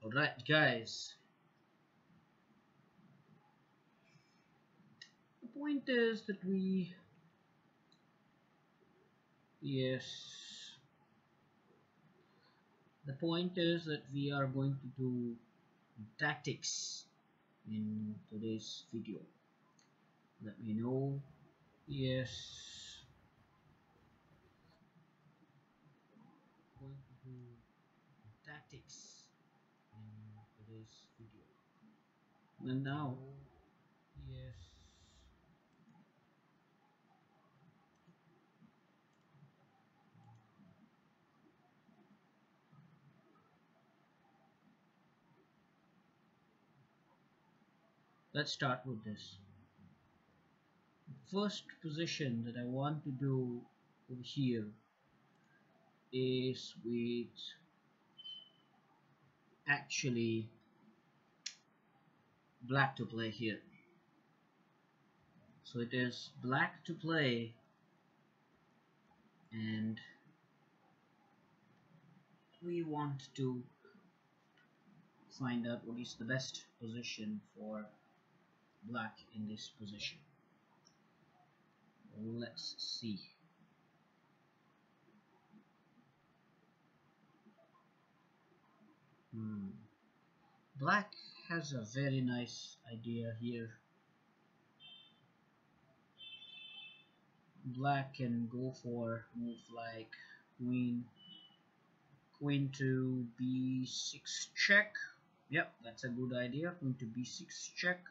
Alright, guys. The point is that yes, the point is that we are going to do tactics in today's video. Let me know. Yes, going to do tactics in today's video. And now, yes, let's start with this. First position that I want to do over here is with actually black to play here. So it is black to play, and we want to find out what is the best position for black in this position. Let's see. Black has a very nice idea here. Black can go for move like queen to b6 check. Yep, that's a good idea. Queen to b6 check.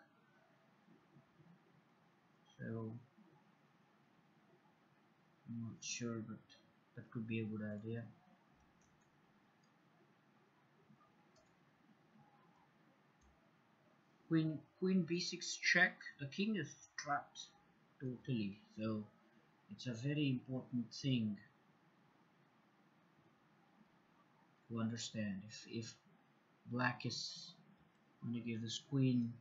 So I'm not sure, but that could be a good idea. Queen b6 check. The king is trapped totally, so it's a very important thing to understand. If black is going to give this queen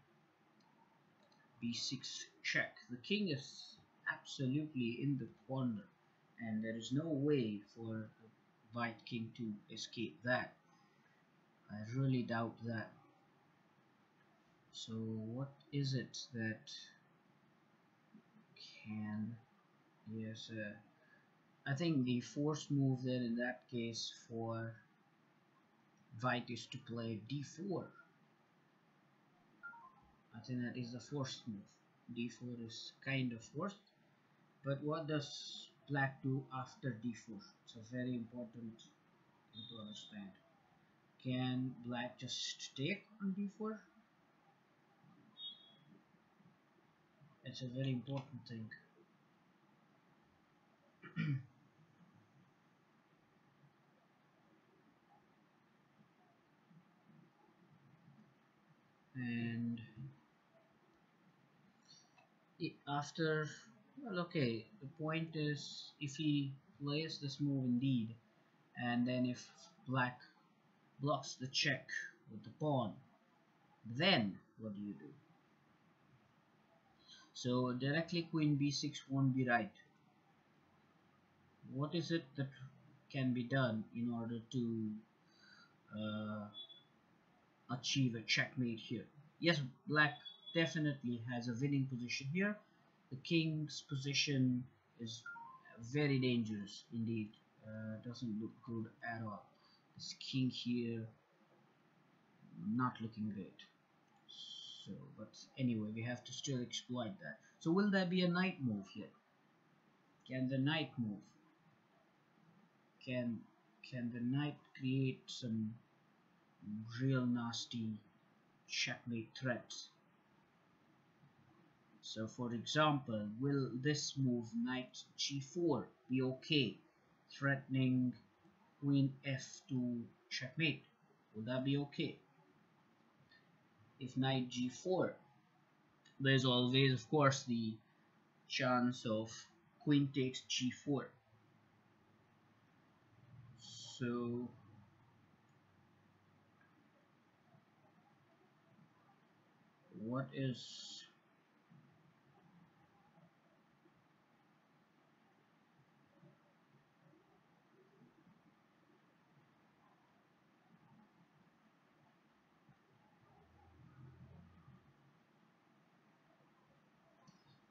b6 check, the king is absolutely in the corner, and there is no way for the white king to escape that. I really doubt that. So what is it that can... Yes, I think the forced move then in that case for white is to play d4. I think that is the forced move. d4 is kind of forced, but what does black do after d4? It's a very important thing to understand. Can black just take on d4? It's a very important thing. And after, well, okay, the point is if he plays this move indeed, and then if black blocks the check with the pawn, then what do you do? So directly queen b6 won't be right. What is it that can be done in order to uh, achieve a checkmate here? Yes, black definitely has a winning position here. The king's position is very dangerous indeed. Doesn't look good at all. This king here, not looking great. So, but anyway, we have to still exploit that. So will there be a knight move here? Can the knight move? Can the knight create some real nasty checkmate threats? So for example, will this move knight g4 be okay, threatening queen f2 checkmate? Will that be okay? If knight g4, there's always of course the chance of queen takes g4. So what is...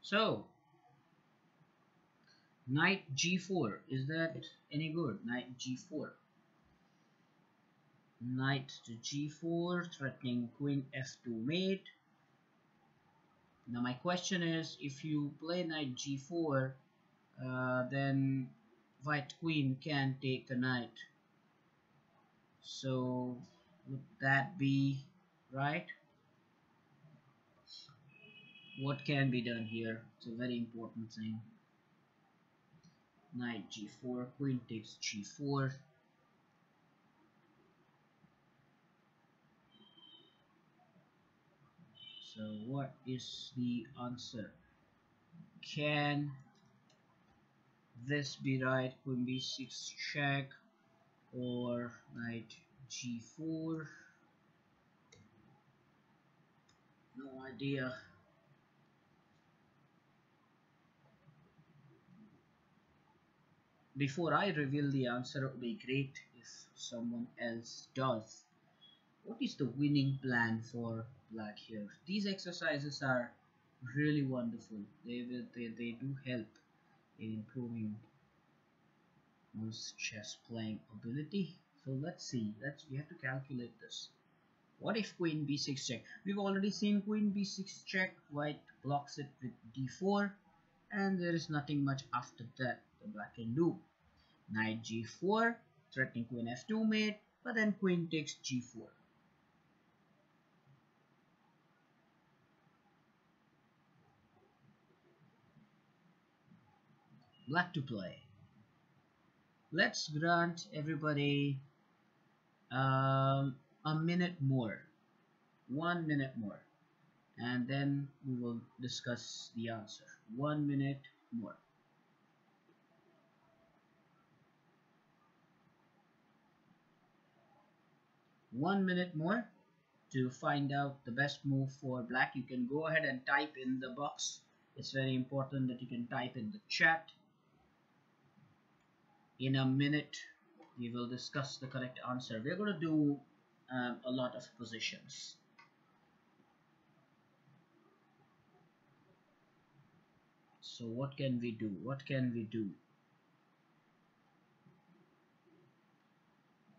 So knight g4, is that any good? Knight g4. Knight to g4, threatening queen f2 mate. Now my question is, if you play knight g4, then white queen can take the knight. So would that be right? What can be done here? It's a very important thing. Knight g4, queen takes g4. So what is the answer? Can this be right? Queen b6 check or knight g4? No idea. Before I reveal the answer, it would be great if someone else does. What is the winning plan for black here? These exercises are really wonderful. They do help in improving one's chess playing ability. So let's see. We have to calculate this. What if queen b6 check? We've already seen queen b6 check. White blocks it with d4, and there is nothing much after that the black can do. Knight g4, threatening queen f2 mate, but then queen takes g4. Black to play. Let's grant everybody a minute more, 1 minute more, and then we will discuss the answer. 1 minute more. 1 minute more to find out the best move for black. You can go ahead and type in the box. It's very important that you can type in the chat. In a minute we will discuss the correct answer. We're going to do a lot of positions. So what can we do? What can we do?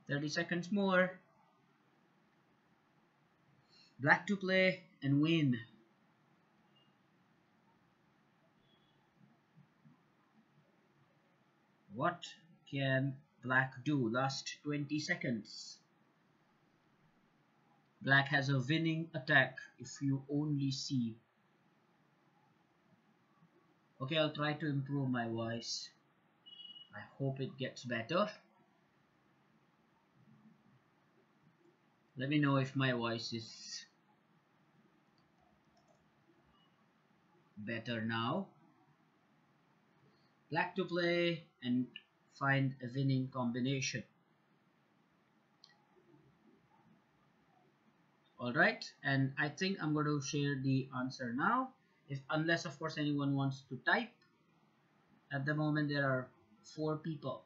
30 seconds more. Black to play and win. What can black do? Last 20 seconds. Black has a winning attack if you only see. Okay, I'll try to improve my voice. I hope it gets better. Let me know if my voice is better now. Black to play and find a winning combination. Alright, and I think I'm going to share the answer now. Unless of course anyone wants to type. At the moment there are 4 people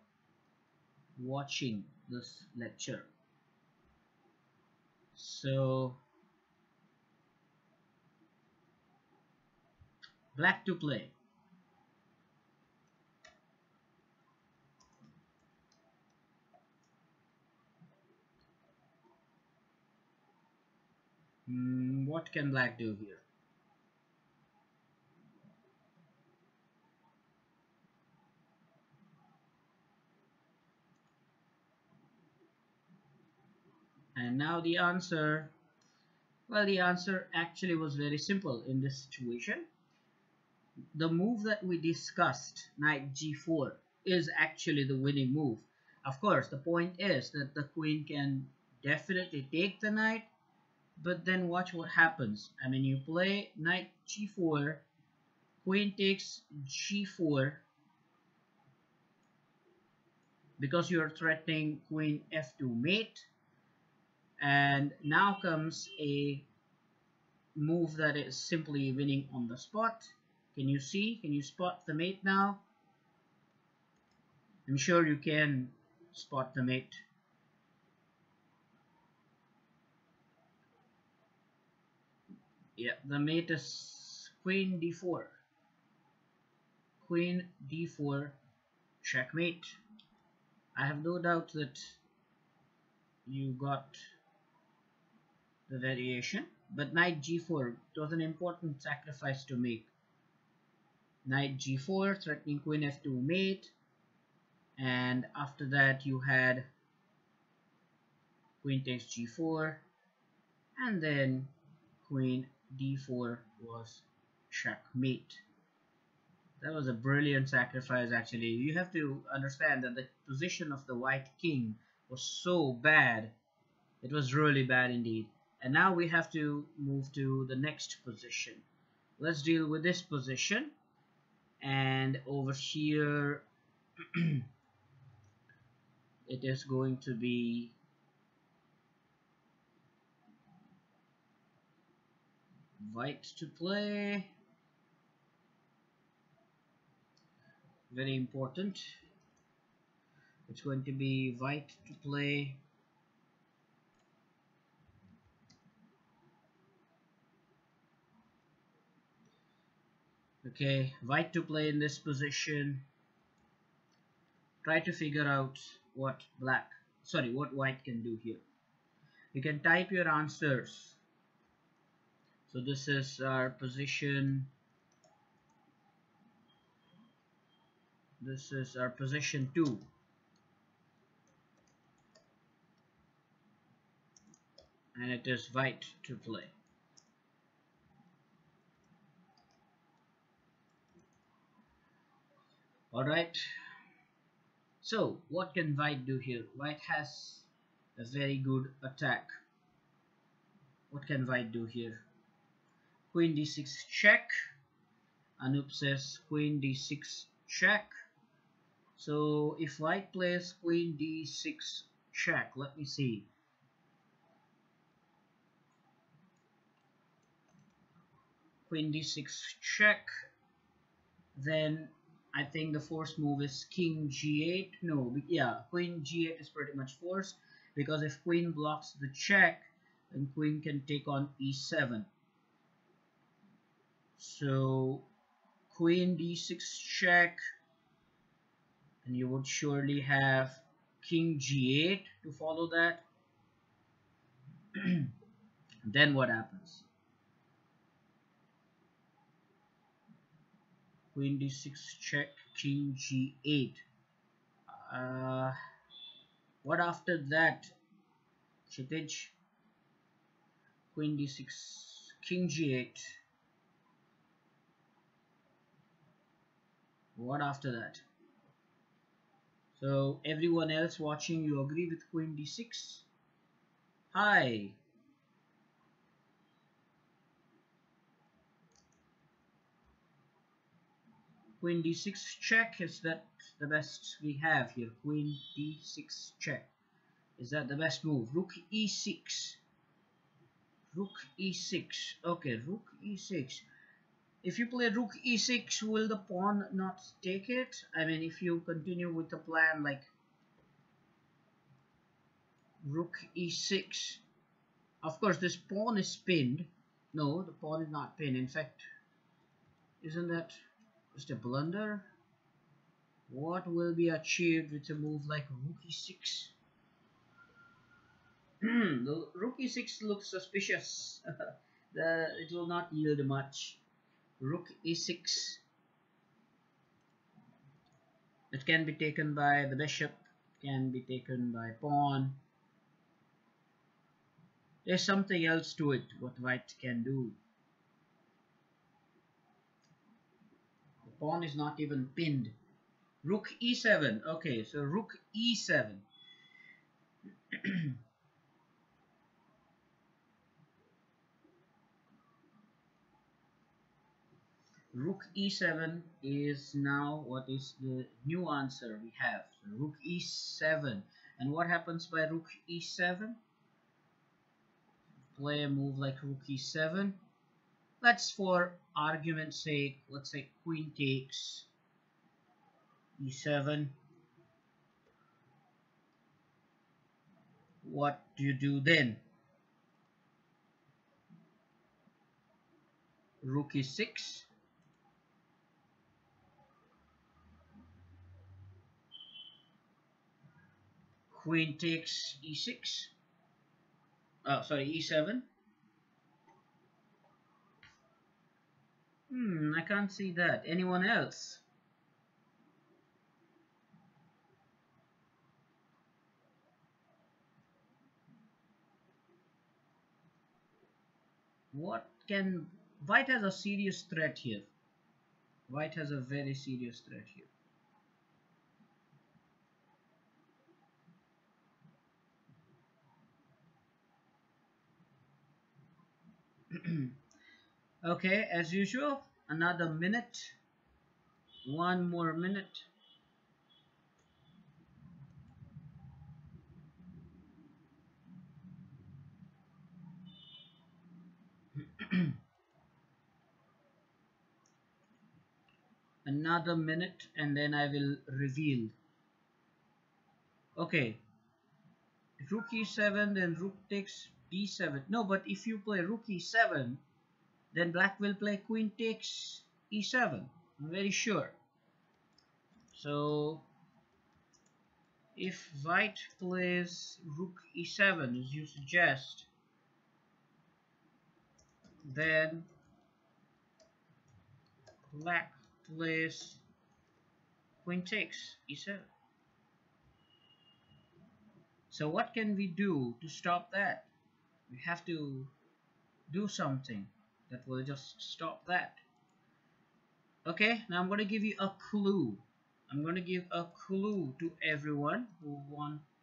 watching this lecture. So black to play. What can black do here? And now the answer. Well, the answer actually was very simple in this situation. The move that we discussed, knight g4, is actually the winning move. Of course, the point is that the queen can definitely take the knight, but then watch what happens. I mean, you play knight g4, queen takes g4, because you're threatening queen f2 mate, and now comes a move that is simply winning on the spot. Can you see? Can you spot the mate now? I'm sure you can spot the mate. Yeah, the mate is queen d4. queen d4 checkmate. I have no doubt that you got the variation, but knight g4, it was an important sacrifice to make. Knight g4 threatening queen f2 mate, and after that you had queen takes g4, and then queen d4 was checkmate. That was a brilliant sacrifice. Actually, you have to understand that the position of the white king was so bad. It was really bad indeed. And now we have to move to the next position. Let's deal with this position. And over here it is going to be white to play. Very important. It's going to be white to play. Okay, white to play in this position. Try to figure out what white can do here. You can type your answers. So this is our position. This is our position 2. And it is white to play. Alright. So what can white do here? White has a very good attack. What can white do here? Queen d6 check. Anup says queen d6 check. So if white plays queen d6 check, let me see. Queen d6 check, then I think the forced move is king g8. No, yeah, queen g8 is pretty much forced, because if queen blocks the check, then queen can take on e7. So queen d6 check, and you would surely have king g8 to follow that. Then what happens? Queen d6 check, king g8. What after that? Kshitij. Queen d6, king g8. What after that? So everyone else watching, you agree with queen d6? Hi. Queen d6 check, is that the best we have here? Queen d6 check, is that the best move? Rook e6. Rook e6. Okay, rook e6. If you play rook e6, will the pawn not take it? I mean, if you continue with the plan like rook e6, of course this pawn is pinned. No, the pawn is not pinned. In fact, isn't that just a blunder? What will be achieved with a move like rook e6? The rook e6 looks suspicious. It will not yield much. Rook e6. It can be taken by the bishop, can be taken by pawn. There's something else to it, what white can do. The pawn is not even pinned. Rook e7. Okay, so rook e7. Rook e7 is now what is the new answer we have. So rook e7. And what happens by rook e7? Play a move like rook e7. Let's, for argument's sake, let's say queen takes e7. What do you do then? Rook e6. Queen takes e6. Oh, sorry, e7. I can't see that. Anyone else? What can... White has a serious threat here. White has a very serious threat here. Okay, as usual, another minute. One more minute. Another minute and then I will reveal. Okay, rook e7, then rook takes d7. No, but if you play rook e7, then black will play queen takes e7. I'm very sure. So if white plays rook e7 as you suggest, then black plays queen takes e7. So what can we do to stop that? We have to do something that will just stop that. Okay, now I'm going to give you a clue. I'm going to give a clue to everyone who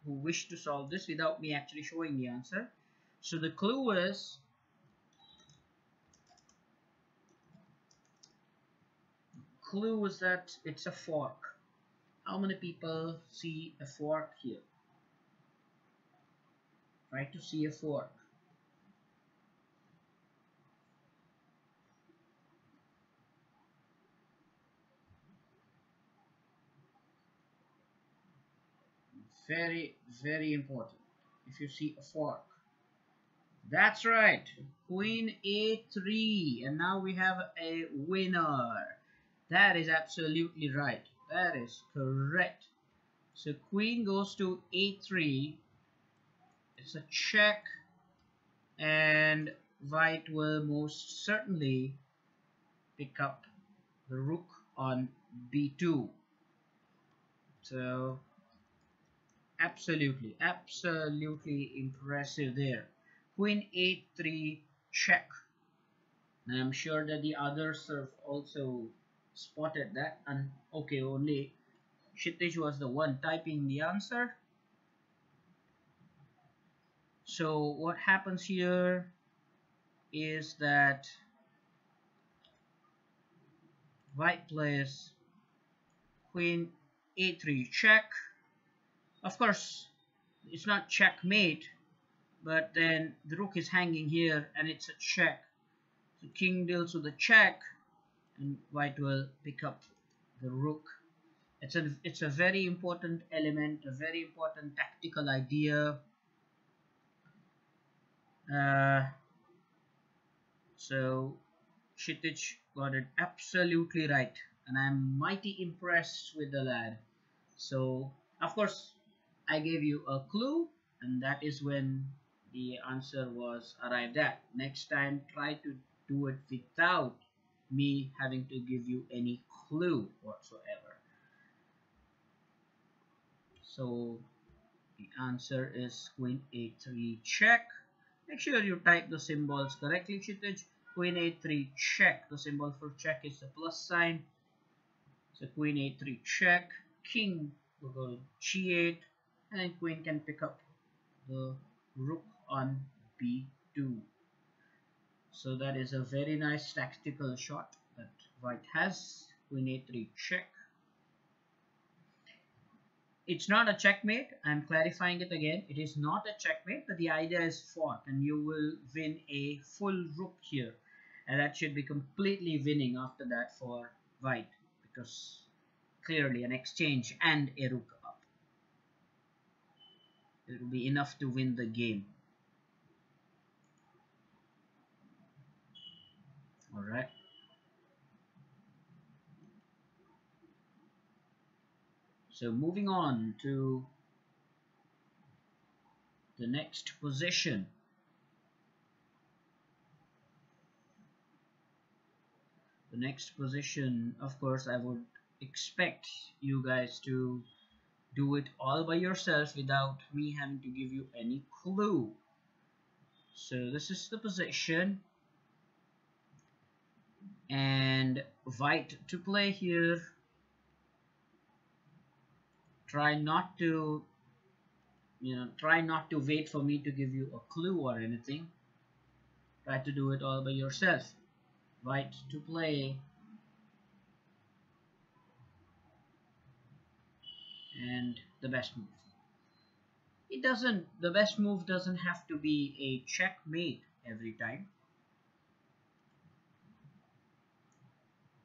wish to solve this without me actually showing the answer. So the clue is that it's a fork. How many people see a fork here? Try to see a fork. Very, very important. If you see a fork. That's right. Queen a3. And now we have a winner. That is absolutely right. That is correct. So queen goes to a3. It's a check. And white will most certainly pick up the rook on b2. So absolutely, absolutely impressive there. Queen a3 check. And I'm sure that the others have also spotted that. And okay, only Kshitij was the one typing the answer. So what happens here is that white plays queen a3 check. Of course, it's not checkmate, but then the rook is hanging here and it's a check. So king deals with the check and white will pick up the rook. It's a very important element, a very important tactical idea. So Kshitij got it absolutely right, and I'm mighty impressed with the lad. So of course I gave you a clue, and that is when the answer was arrived at. Next time try to do it without me having to give you any clue whatsoever. So the answer is queen a3 check. Make sure you type the symbols correctly, Kshitij. Queen a3 check. The symbol for check is the plus sign. So queen a3 check. King will go to g8, and queen can pick up the rook on b2. So that is a very nice tactical shot that white has. Queen a3 check. It's not a checkmate. I'm clarifying it again. It is not a checkmate, but the idea is fork, and you will win a full rook here, and that should be completely winning after that for white, because clearly an exchange and a rook up, it will be enough to win the game. All right. So moving on to the next position. The next position, of course, I would expect you guys to do it all by yourself without me having to give you any clue. So this is the position, and white to play here. Try not to wait for me to give you a clue or anything. Try to do it all by yourself. White to play, and the best move. The best move doesn't have to be a checkmate every time.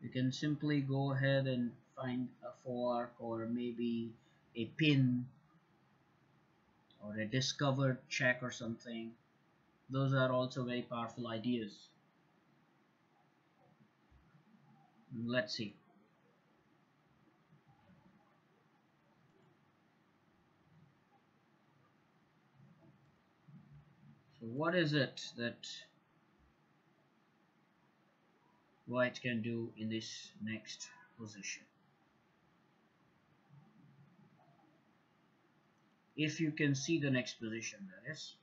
You can simply go ahead and find a fork, or maybe a pin, or a discovered check or something. Those are also very powerful ideas. Let's see. So what is it that white can do in this next position? If you can see the next position, that is.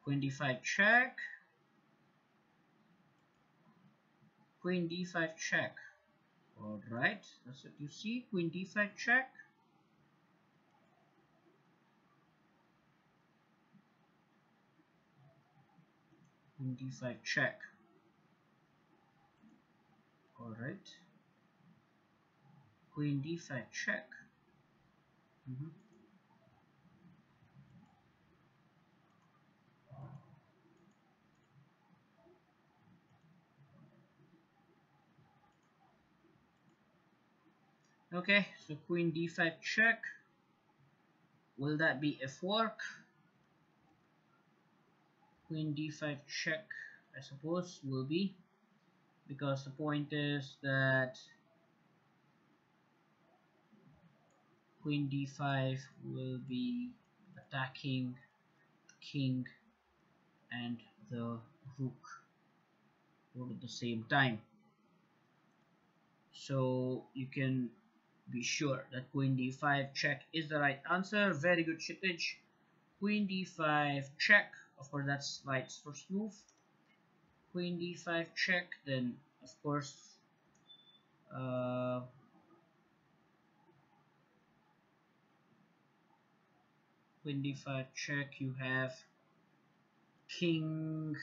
Queen d5 check. Queen d5 check. Alright, that's what you see. Queen d5 check. Queen d5 check. Alright. Queen d5 check. Okay, so queen d5 check. Will that be a fork? Queen d5 check, I suppose, will be, because the point is that queen d5 will be attacking the king and the rook all at the same time. So you can be sure that queen d5 check is the right answer. Very good, Kshitij. Queen d5 check. Of course, that's white's first move. Queen d5 check. Then, of course, queen d5 check. You have king,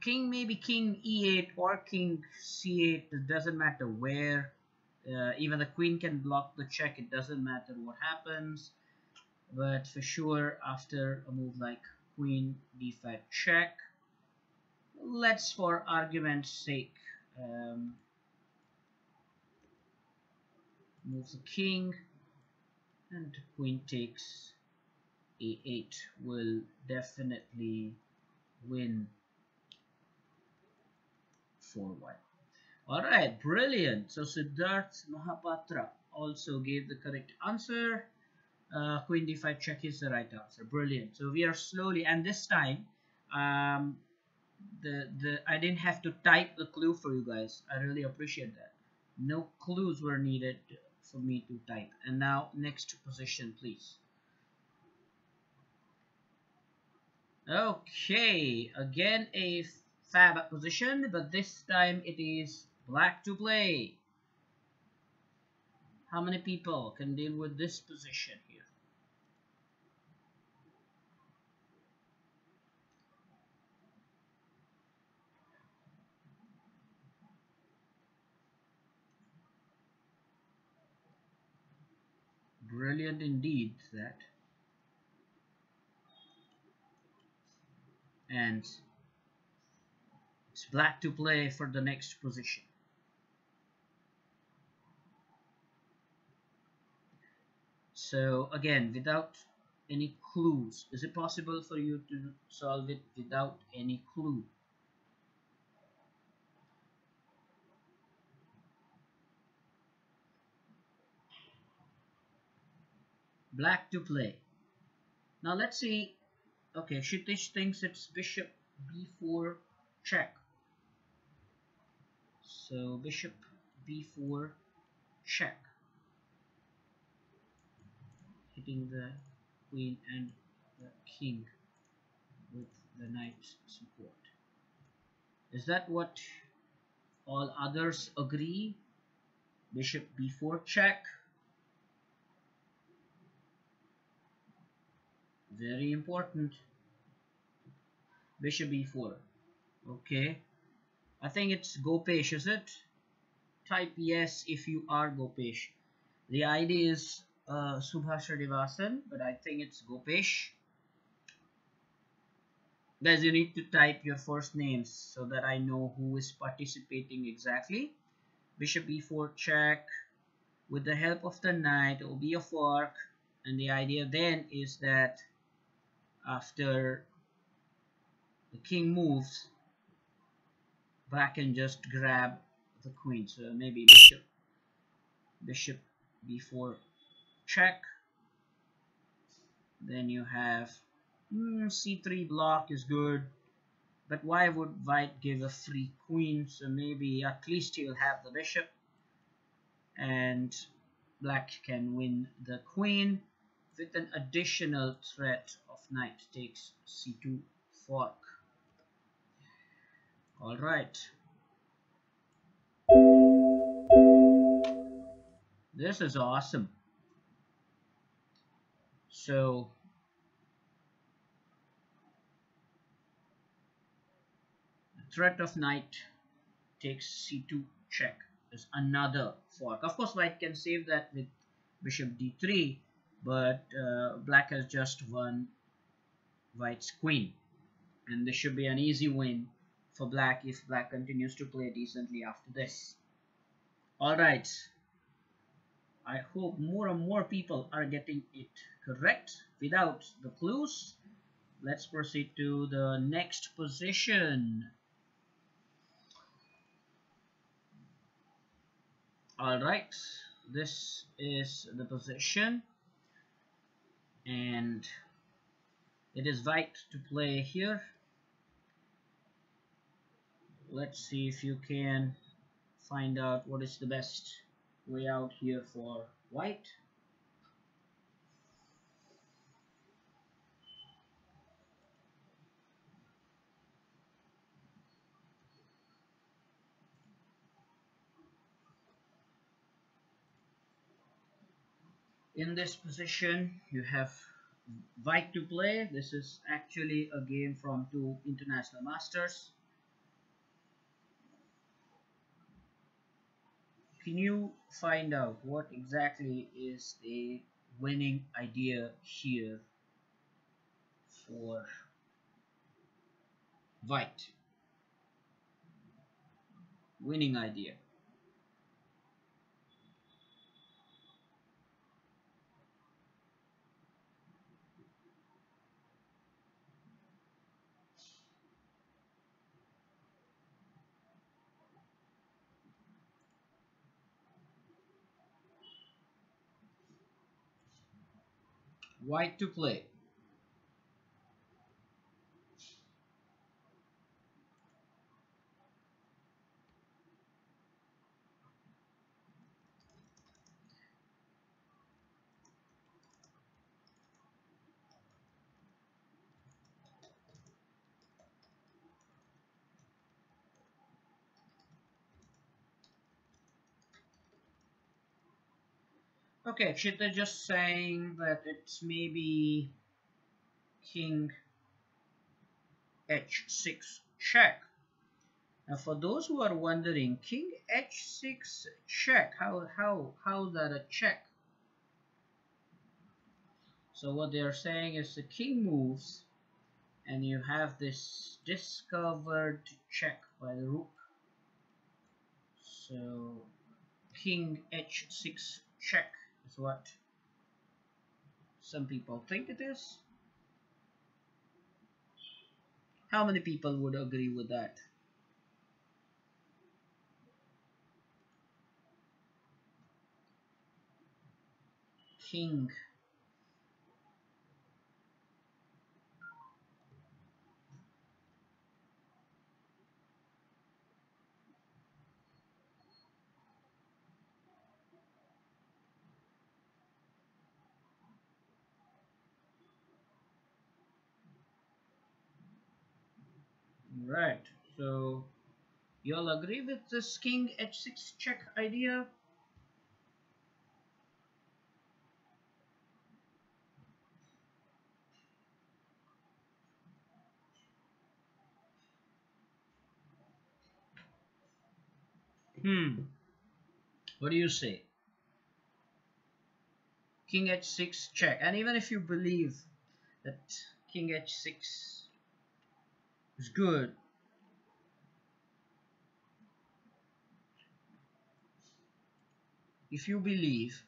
maybe king e8 or king c8. It doesn't matter where. Even the queen can block the check. It doesn't matter what happens. But for sure, after a move like queen d5 check, let's, for argument's sake, move the king, and queen takes a8 will definitely win for white. Alright, brilliant. So Siddharth Mahapatra also gave the correct answer. Queen d5 check is the right answer. Brilliant. So we are slowly, and this time I didn't have to type the clue for you guys. I really appreciate that. No clues were needed for me to type. And now next position, please. Okay, again a fab position, but this time it is black to play. How many people can deal with this position here? Brilliant indeed, that. And it's black to play for the next position. So again, without any clues? Is it possible for you to solve it without any clue? Black to play. Now let's see. Okay, Shitish thinks it's bishop b4 check. So bishop b4 check, hitting the queen and the king with the knight's support. Is that what all others agree? Bishop b4 check. Very important. Bishop b4. Okay. I think it's Gopesh, is it? Type yes if you are Gopesh. The ID is Subhash Srinivasan, but I think it's Gopesh. Guys, you need to type your first names so that I know who is participating exactly. Bishop b4 check. With the help of the knight, it will be a fork. And the idea then is that after the king moves, black can just grab the queen. So maybe bishop b4 check. Then you have c3 block is good, but why would white give a free queen? So maybe at least he'll have the bishop, and black can win the queen with an additional threat of knight takes c2 fork. All right, this is awesome. So the threat of knight takes c2 check is another fork. Of course, white can save that with bishop d3, but black has just won white's queen, and this should be an easy win for black if black continues to play decently after this. All right, I hope more and more people are getting it correct without the clues. Let's proceed to the next position. All right, this is the position, and it is white to play here. Let's see if you can find out what is the best way out here for white. In this position, you have white to play. This is actually a game from two international masters. Can you find out what exactly is the winning idea here for white? Winning idea. White to play. Okay, Kshita just saying that it's maybe king h6 check. Now, for those who are wondering, king h6 check, how that a check? So what they are saying is the king moves, and you have this discovered check by the rook. So king h6 check is what Some people think it is. How many people would agree with that? King. Right. So you all agree with this king h6 check idea? Hmm. What do you say? King h6 check. And even if you believe that king h6 is good, if you believe,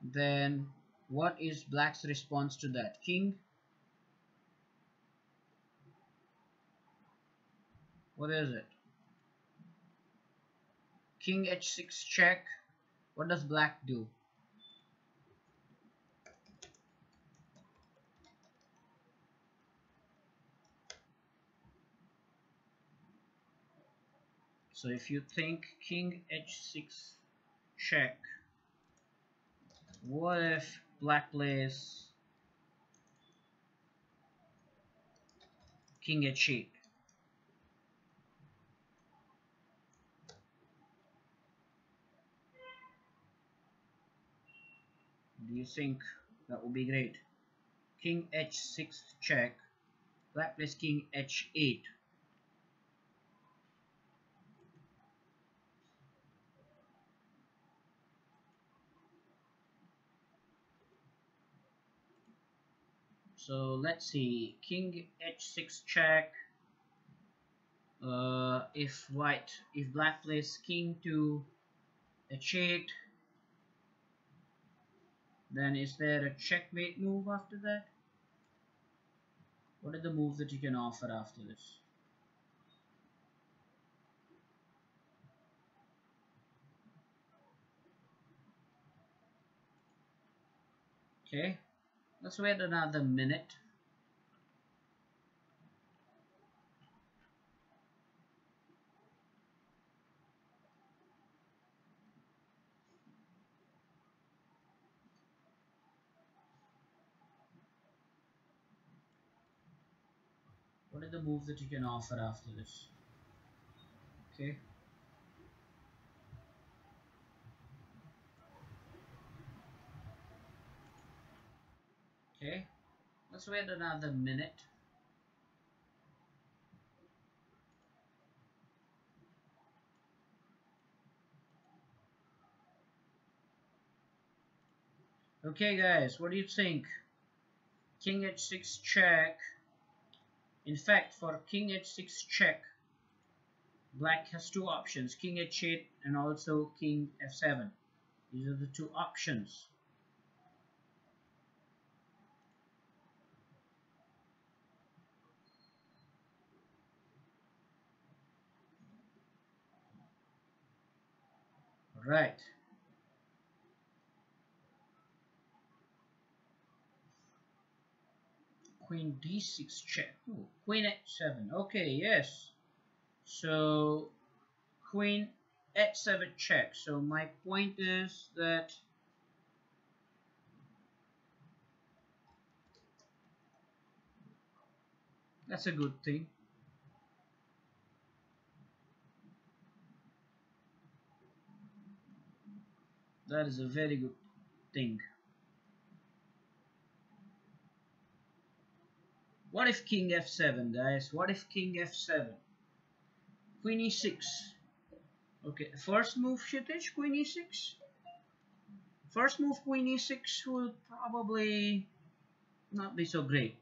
then what is black's response to that? King, what is it? King h6 check. What does black do? So if you think king h6 check, what if black plays king h8? Do you think that would be great? King h6 check, black plays king h8. So let's see, king h6 check. If black plays king to h8, then is there a checkmate move after that? What are the moves that you can offer after this? Okay, let's wait another minute. What are the moves that you can offer after this? Okay, okay, let's wait another minute. Okay guys, what do you think? King h6 check. In fact, for king h6 check, black has two options, king h8 and also king f7. These are the two options. Right. Queen d6 check. Ooh, queen h7. Okay, yes. So queen h7 check. So my point is that that's a good thing. That is a very good thing. What if king f7, guys? What if king f7? Queen e6. Okay, first move Kshitij, queen e6. First move queen e6 will probably not be so great.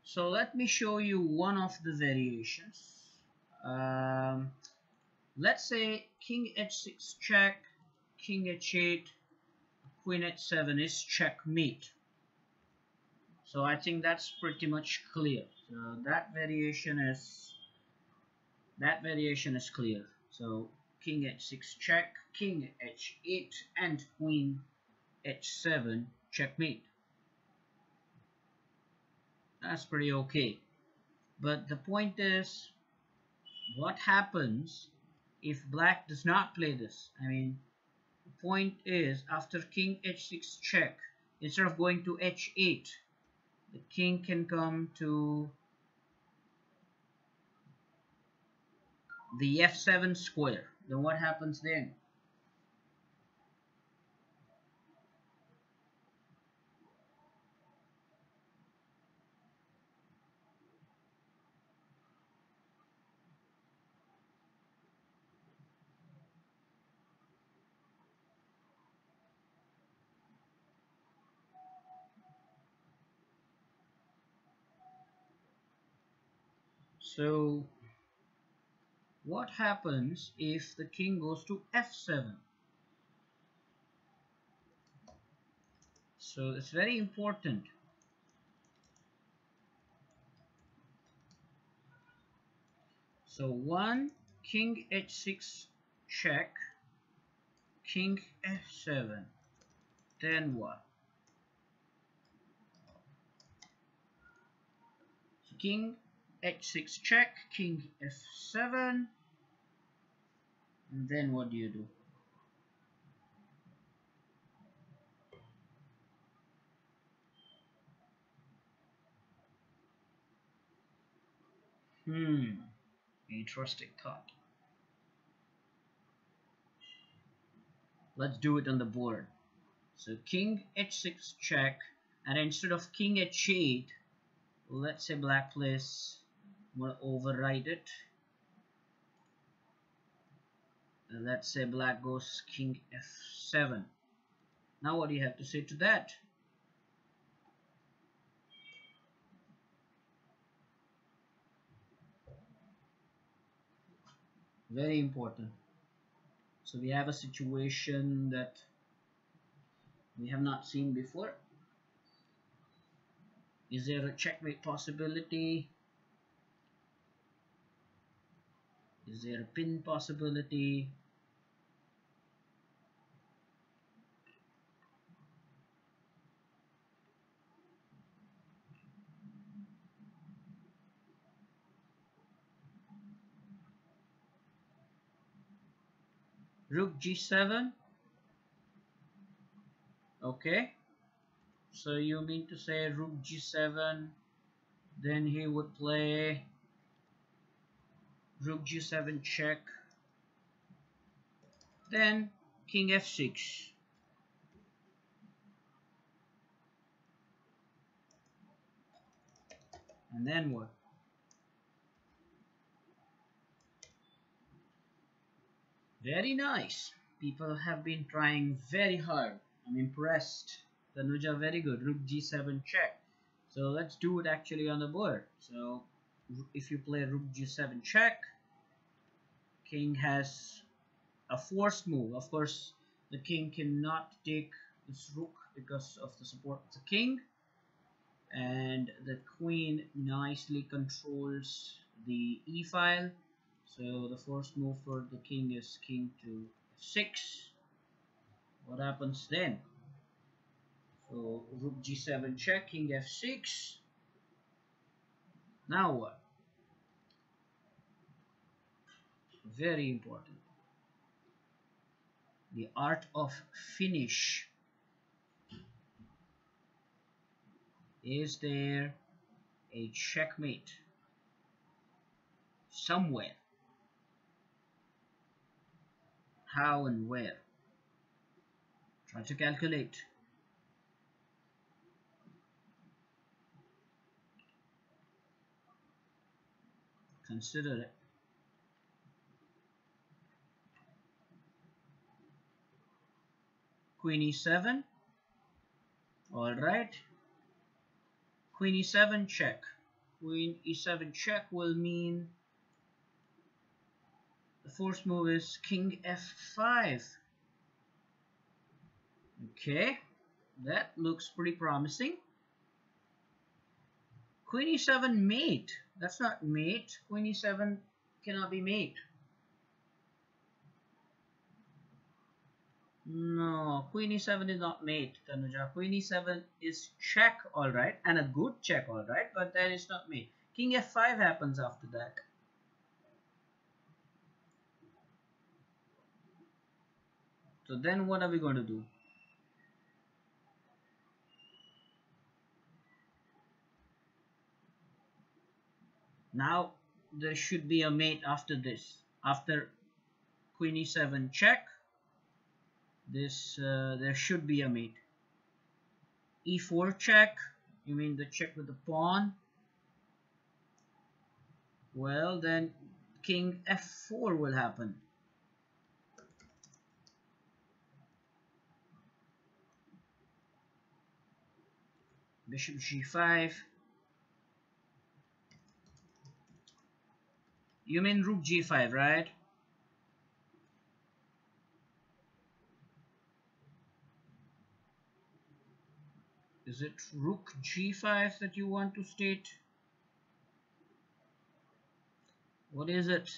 So let me show you one of the variations. Um, let's say king h6 check, king h8, queen h7 is checkmate. So I think that's pretty much clear. So that variation is clear. So king h6 check, king h8, and queen h7 checkmate. That's pretty okay. But the point is, what happens if black does not play this? I mean, the point is, after king h6 check, instead of going to h8, the king can come to the f7 square. Then what happens then? So what happens if the king goes to f7? So it's very important. So one, king h6 check, king f7. Then what? So king h6 check, king f7. And then what do you do? Interesting thought. Let's do it on the board. So king h6 check, and instead of king h8, let's say black plays, we'll override it. Let's say black goes king f7. Now what do you have to say to that? Very important. So we have a situation that we have not seen before. Is there a checkmate possibility? Is there a pin possibility? Rook g7. Okay. So you mean to say rook g7, then he would play rook g7 check, then king f6. And then what? Very nice. People have been trying very hard. I'm impressed. Tanuja, very good. Rook g7 check. So let's do it actually on the board. So if you play rook g7 check, king has a forced move. Of course, the king cannot take this rook because of the support of the king, and the queen nicely controls the e file. So the first move for the king is king to f6. What happens then? So rook g7 check, king f6. Now what? Very important. The art of finish. Is there a checkmate somewhere? How and where? Try to calculate. Consider it. Queen e7. Alright. Queen e7 check. Queen e7 check will mean the first move is king f5. Okay, that looks pretty promising. Queen e7 mate. That's not mate. Queen e7 cannot be mate. No, Queen e7 is not mate, Tanuja. Queen e7 is check, alright, and a good check, alright, but then it's not mate. King f5 happens after that. So then what are we going to do? Now there should be a mate after this. After Queen e7 check, there should be a mate. E4 check. You mean the check with the pawn? Well, then King f4 will happen. Bishop g5. You mean rook g5, right? Is it rook g5 that you want to state? What is it?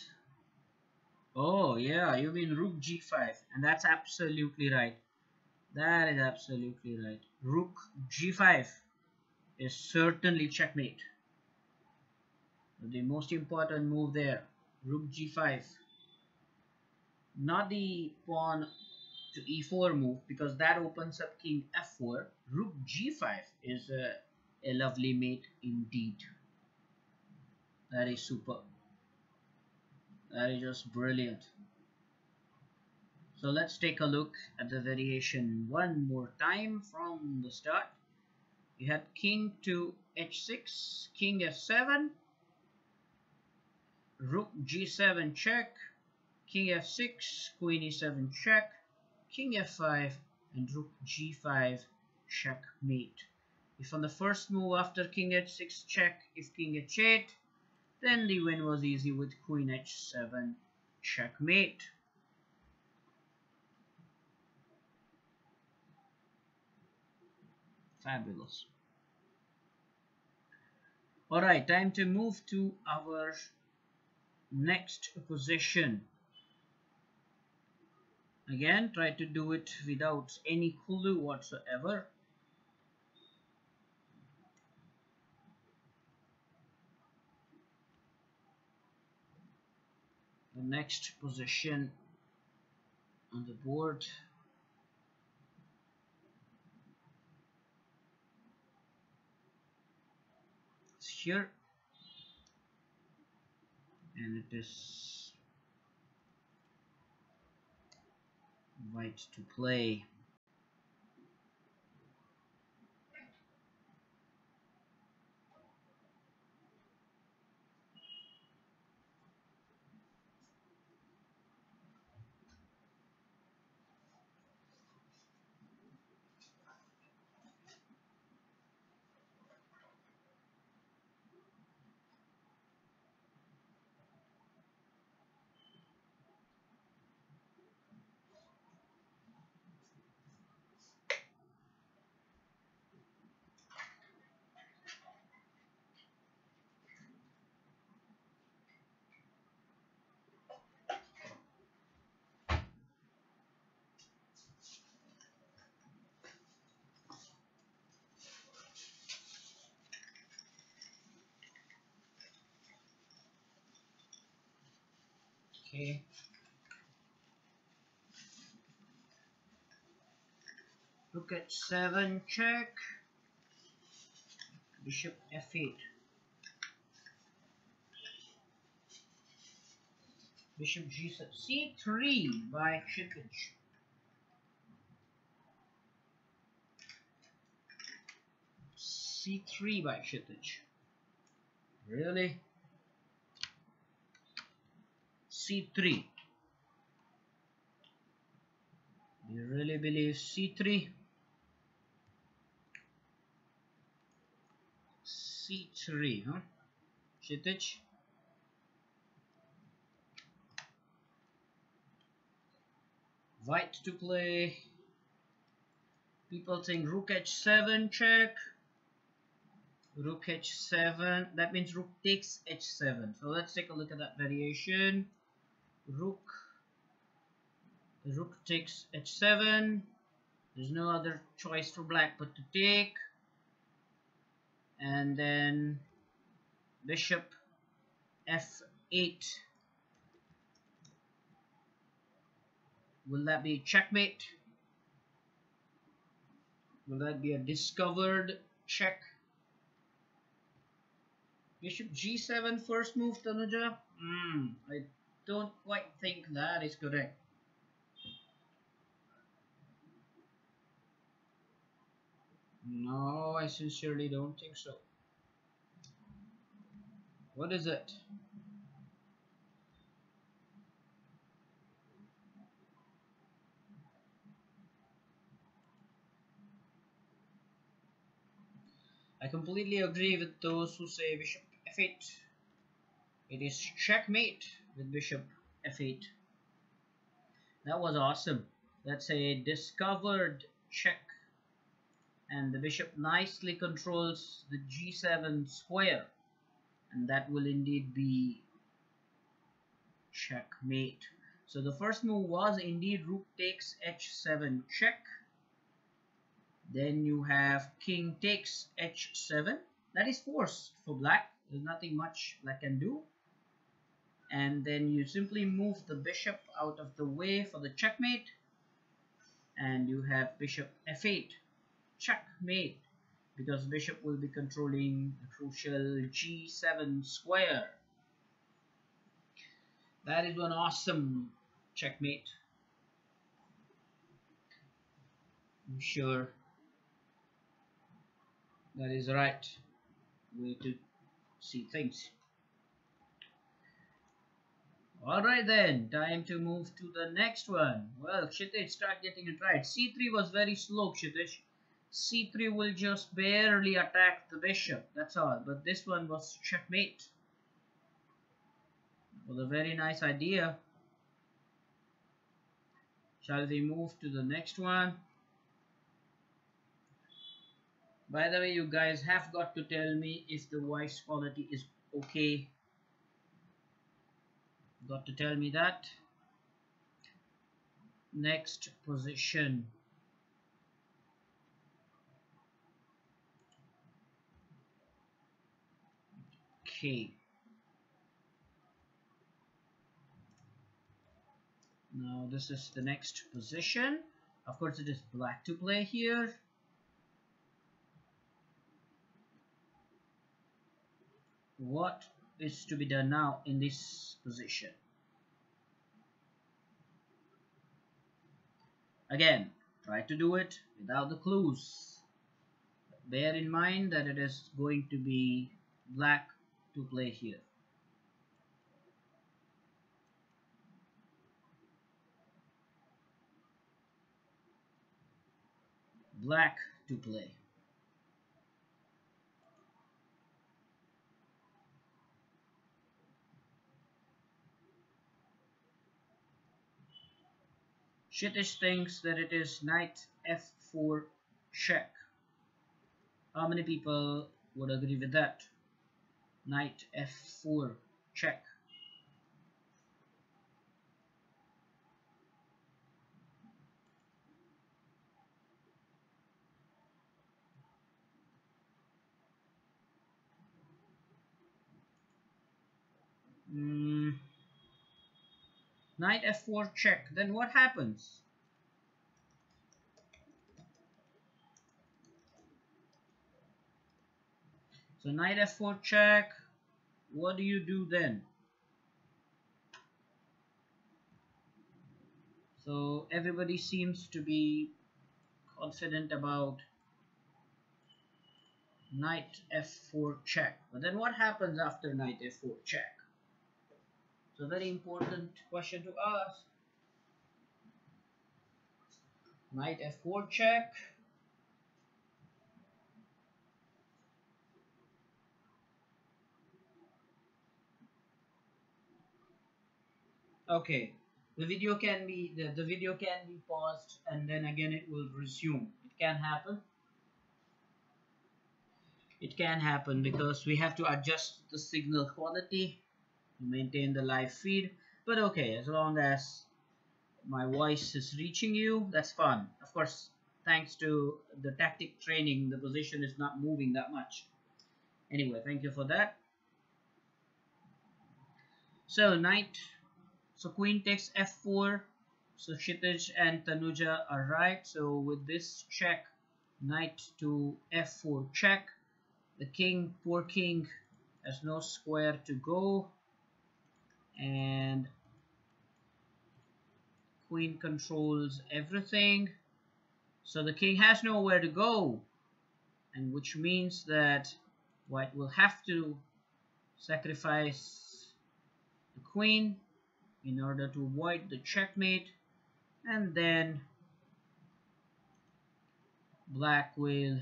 Oh, yeah, you mean rook g5. And that's absolutely right. That is absolutely right. Rook g5 is certainly checkmate. The most important move there. Rook g5. Not the pawn to e4 move, because that opens up king f4. Rook g5 is a lovely mate indeed. That is super. That is just brilliant. So let's take a look at the variation one more time from the start. You had king to h6, king f7, rook g7 check, king f6, queen e7 check, king f5, and rook g5 checkmate. If on the first move after king h6 check, if king h8, then the win was easy with queen h7 checkmate. Fabulous. Alright, time to move to our next position. Again, try to do it without any clue whatsoever. The next position on the board is here, and it is white to play. Okay. Rook at 7 check, bishop f8, bishop g7, c3 by Chippage. C3 by Chippage. Really? C3. You really believe C3? C3, huh? Chittich? White to play People think rook h7 check. Rook h7. That means rook takes h7. So let's take a look at that variation. Rook takes h7. There's no other choice for black but to take. And then bishop f8. Will that be checkmate? Will that be a discovered check? Bishop g7 first move, Tanuja? I don't quite think that is correct. No, I sincerely don't think so. What is it? I completely agree with those who say bishop f8. It is checkmate with bishop f8. That was awesome. That's a discovered check. And the bishop nicely controls the g7 square. And that will indeed be checkmate. So the first move was indeed rook takes h7 check. Then you have king takes h7. That is forced for black. There's nothing much black can do. And then you simply move the bishop out of the way for the checkmate. And you have bishop f8 checkmate, because bishop will be controlling the crucial g7 square. That is one awesome checkmate. I'm sure that is the right way to see things. Alright then, time to move to the next one. Well, Kshitij, start getting it right. c3 was very slow, Kshitij. c3 will just barely attack the bishop, that's all. But this one was checkmate. Was a very nice idea. Shall we move to the next one? By the way, you guys have got to tell me if the voice quality is okay. Got to tell me that. Next position. Okay. Now this is the next position. Of course, it is black to play here. What is to be done now in this position? Again, try to do it without the clues. Bear in mind that it is going to be black to play here. Black to play. Kshitij thinks that it is knight f4 check. How many people would agree with that? Knight f4 check. Knight f4 check. Then what happens? So knight f4 check. What do you do then? So everybody seems to be confident about knight f4 check. But then what happens after knight f4 check? It's a very important question to ask. Knight f4 check. Okay, the video can be paused and then again it will resume. It can happen. It can happen because we have to adjust the signal quality to maintain the live feed. But okay, as long as my voice is reaching you, that's fun. Of course, thanks to the tactic training, the position is not moving that much. Anyway, thank you for that. So knight, so queen takes f4. So Kshitij and Tanuja are right. So with this check, knight to f4 check. The king, poor king, has no square to go, and queen controls everything. So the king has nowhere to go, and which means that white will have to sacrifice the queen in order to avoid the checkmate, and then black will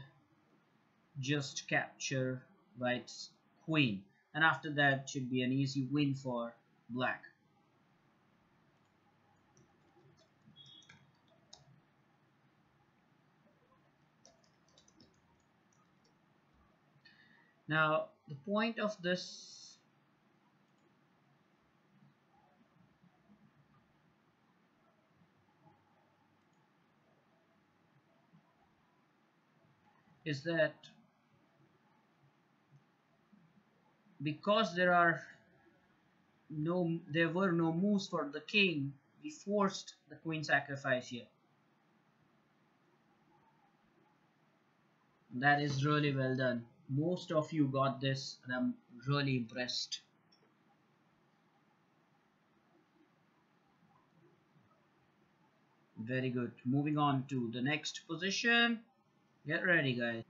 just capture white's queen, and after that should be an easy win for black. Now the point of this is that because there were no moves for the king, we forced the queen sacrifice here. That is really well done. Most of you got this, and I'm really impressed. Very good. Moving on to the next position. Get ready, guys.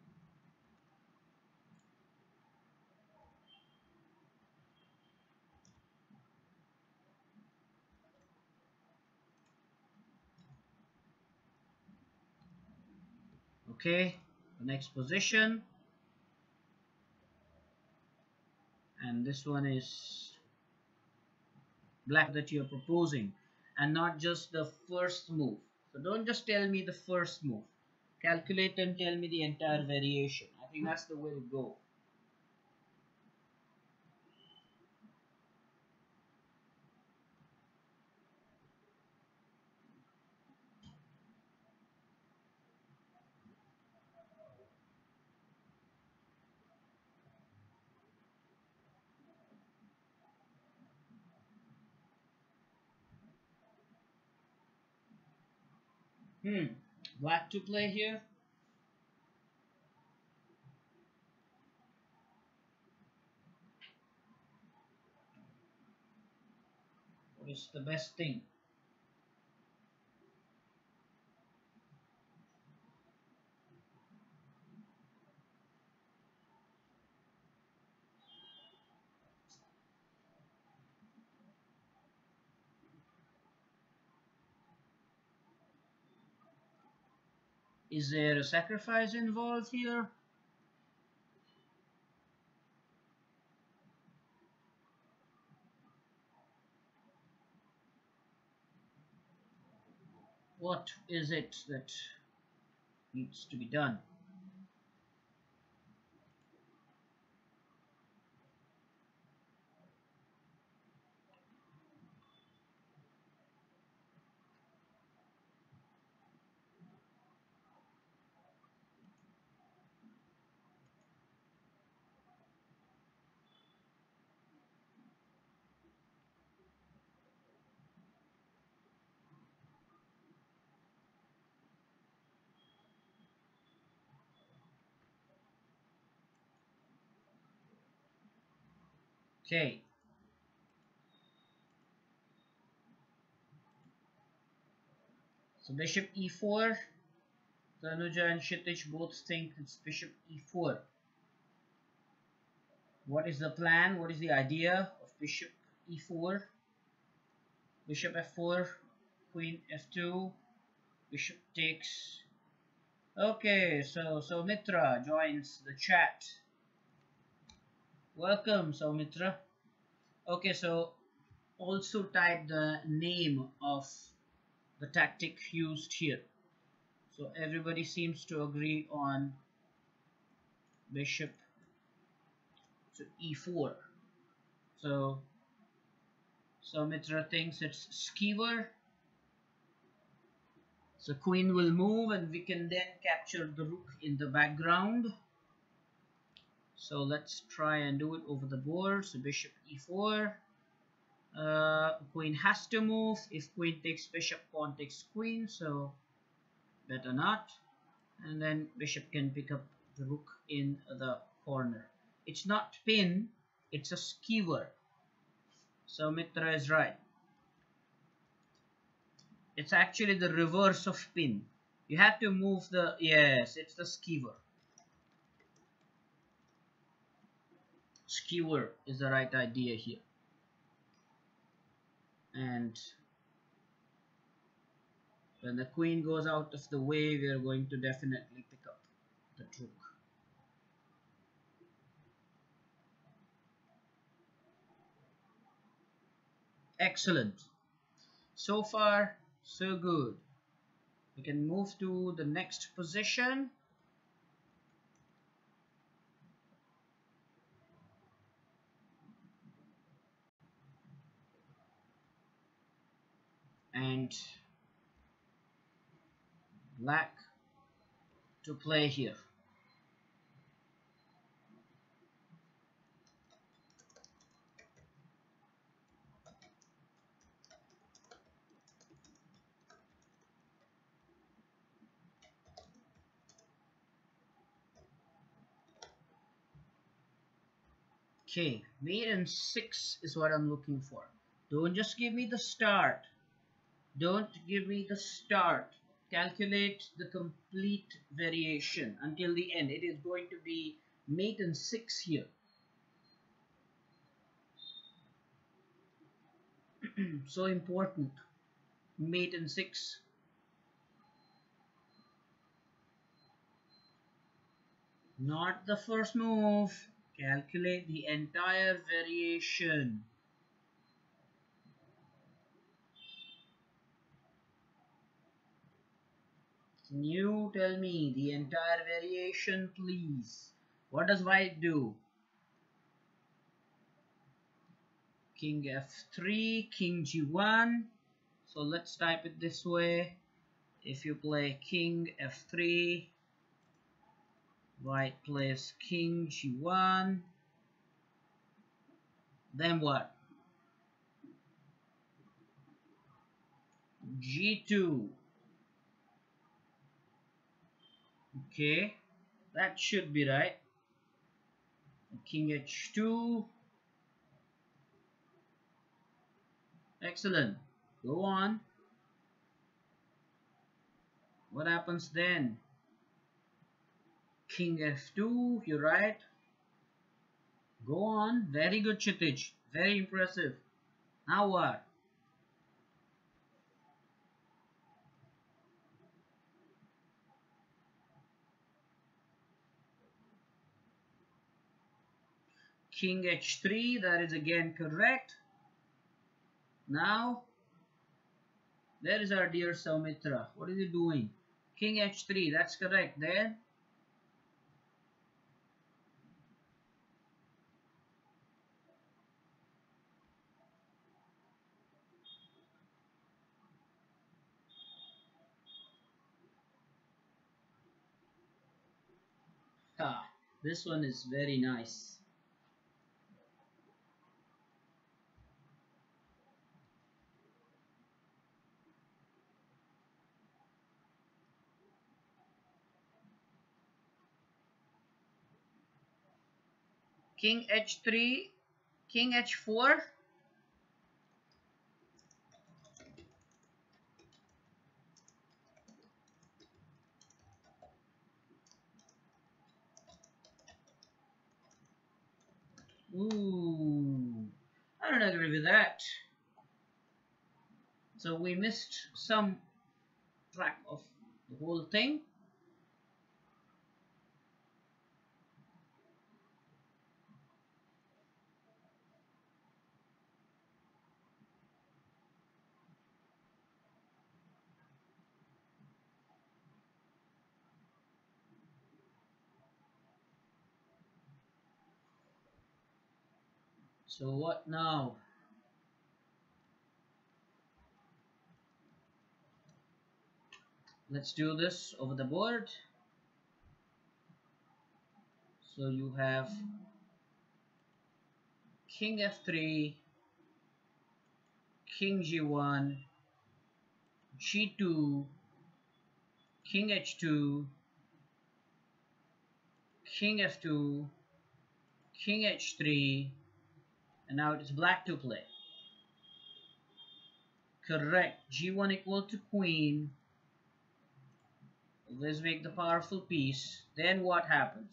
Okay, the next position, and this one is black that you're proposing, and not just the first move. So don't just tell me the first move. Calculate and tell me the entire variation. I think that's the way to go. Black to play here. What is the best thing? Is there a sacrifice involved here? What is it that needs to be done? Okay, so bishop e4. Tanuja and Kshitij both think it's bishop e4. What is the plan? What is the idea of bishop e4? Bishop f4, queen f2, bishop takes. Okay, so Mitra joins the chat. Welcome, Mitra. Okay, so also type the name of the tactic used here. So everybody seems to agree on bishop to e4. So Soumitra thinks it's skewer. So queen will move and we can then capture the rook in the background. So let's try and do it over the board. So bishop e4. Queen has to move. If queen takes bishop, pawn takes queen. So better not. And then bishop can pick up the rook in the corner. It's not pin, it's a skewer. So Mitra is right. It's actually the reverse of pin. You have to move the, yes, it's the skewer. Skewer is the right idea here. And when the queen goes out of the way, we are going to definitely pick up the rook. Excellent. So far, so good. We can move to the next position. And black to play here. Okay, mate and 6 is what I'm looking for. Don't just give me the start. Don't give me the start. Calculate the complete variation until the end. It is going to be mate and 6 here. So important. Mate and 6. Not the first move. Calculate the entire variation. Can you tell me the entire variation, please? What does white do? King f3, king g1. So let's type it this way. If you play king f3, white plays king g1. Then what? g2. Okay, that should be right. King h2. Excellent. Go on. What happens then? King f2. You're right. Go on. Very good, Chitij. Very impressive. Now what? King h3. That is again correct. Now, there is our dear Soumitra. What is he doing? King h3. That's correct. Then, this one is very nice. King h3, king h4. Ooh, I don't agree with that. So we missed some track of the whole thing. So what now? Let's do this over the board. So you have king f3, king g1, g2, king h2, king f2, king h3, and now it is black to play. Correct. G1 equal to queen. Let's make the powerful piece. Then what happens?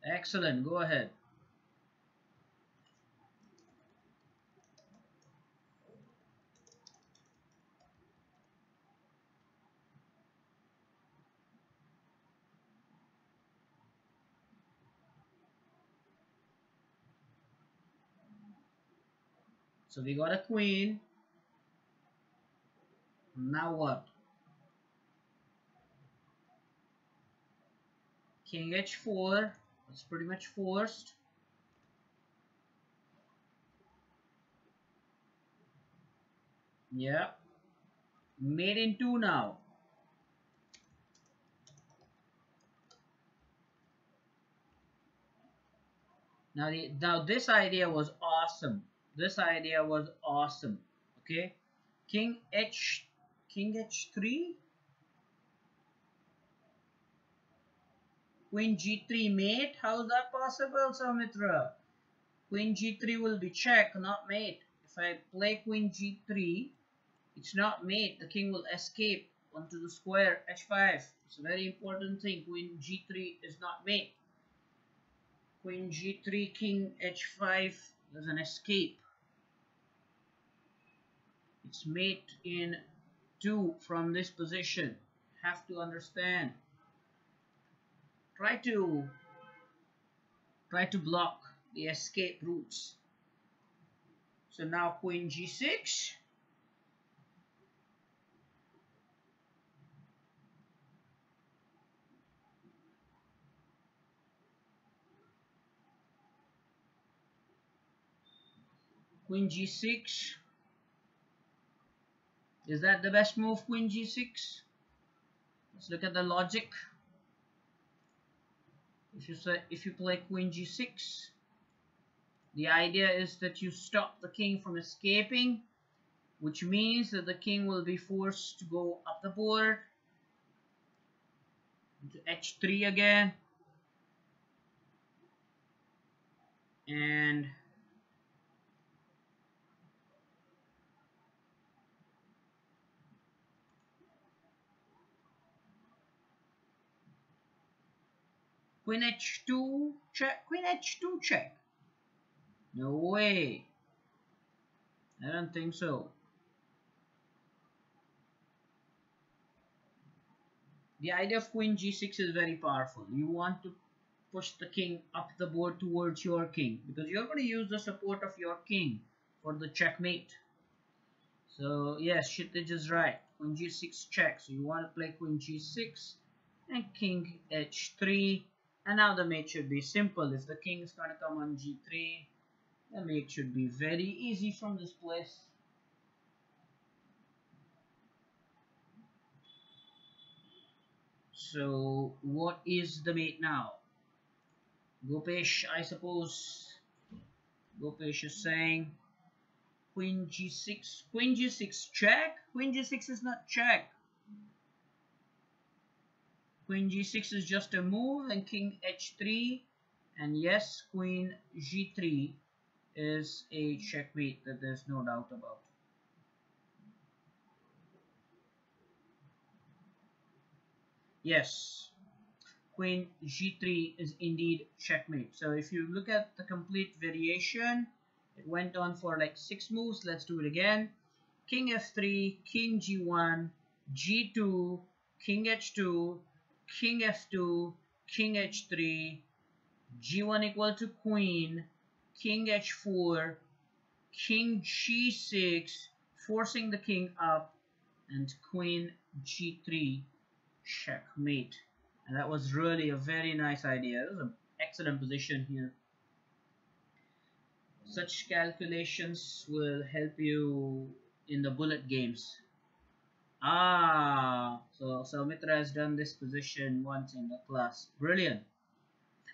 Excellent. Go ahead. So we got a queen. Now what? King h4. That's pretty much forced. Yeah. Made in two now. Now this idea was awesome. This idea was awesome. Okay. King h3, queen g3 mate. How is that possible, Samitra? Queen g3 will be check, not mate. If I play queen g3, it's not mate. The king will escape onto the square h5. It's a very important thing. Queen g3 is not mate. Queen g3, king h5 is an escape. It's mate in 2 from this position. Have to understand. Try to block the escape routes. So now queen g6. Queen g6. Is that the best move, queen g6? Let's look at the logic. If you play queen g6, the idea is that you stop the king from escaping, which means that the king will be forced to go up the board to h3 again, and queen h2 check, queen h2 check. No way. I don't think so. The idea of queen g6 is very powerful. You want to push the king up the board towards your king, because you're going to use the support of your king for the checkmate. So yes, Kshitij is right. Queen g6 check. So you want to play queen g6 and king h3. And now the mate should be simple. If the king is going to come on g3, the mate should be very easy from this place. So what is the mate now? Gopesh, I suppose. Gopesh is saying queen g6. Queen g6 check? Queen g6 is not check. Queen g6 is just a move, and king h3. And yes, queen g3 is a checkmate that there's no doubt about. Yes, queen g3 is indeed checkmate. So if you look at the complete variation, it went on for like 6 moves. Let's do it again. King f3, king g1, g2, king h2, king f2, king h3, g1 equal to queen, king h4, king g6, forcing the king up, and queen g3 checkmate. And that was really a very nice idea. It was an excellent position here. Such calculations will help you in the bullet games. Ah, so Soumitra has done this position once in the class. Brilliant.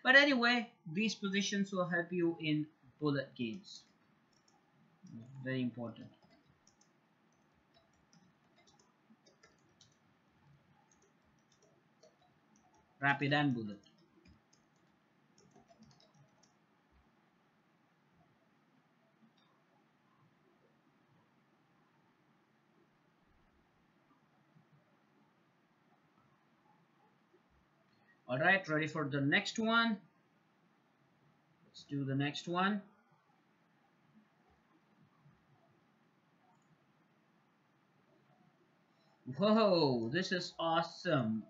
But anyway, these positions will help you in bullet games. Very important. Rapid and bullet. Alright, ready for the next one? Let's do the next one. Whoa, this is awesome.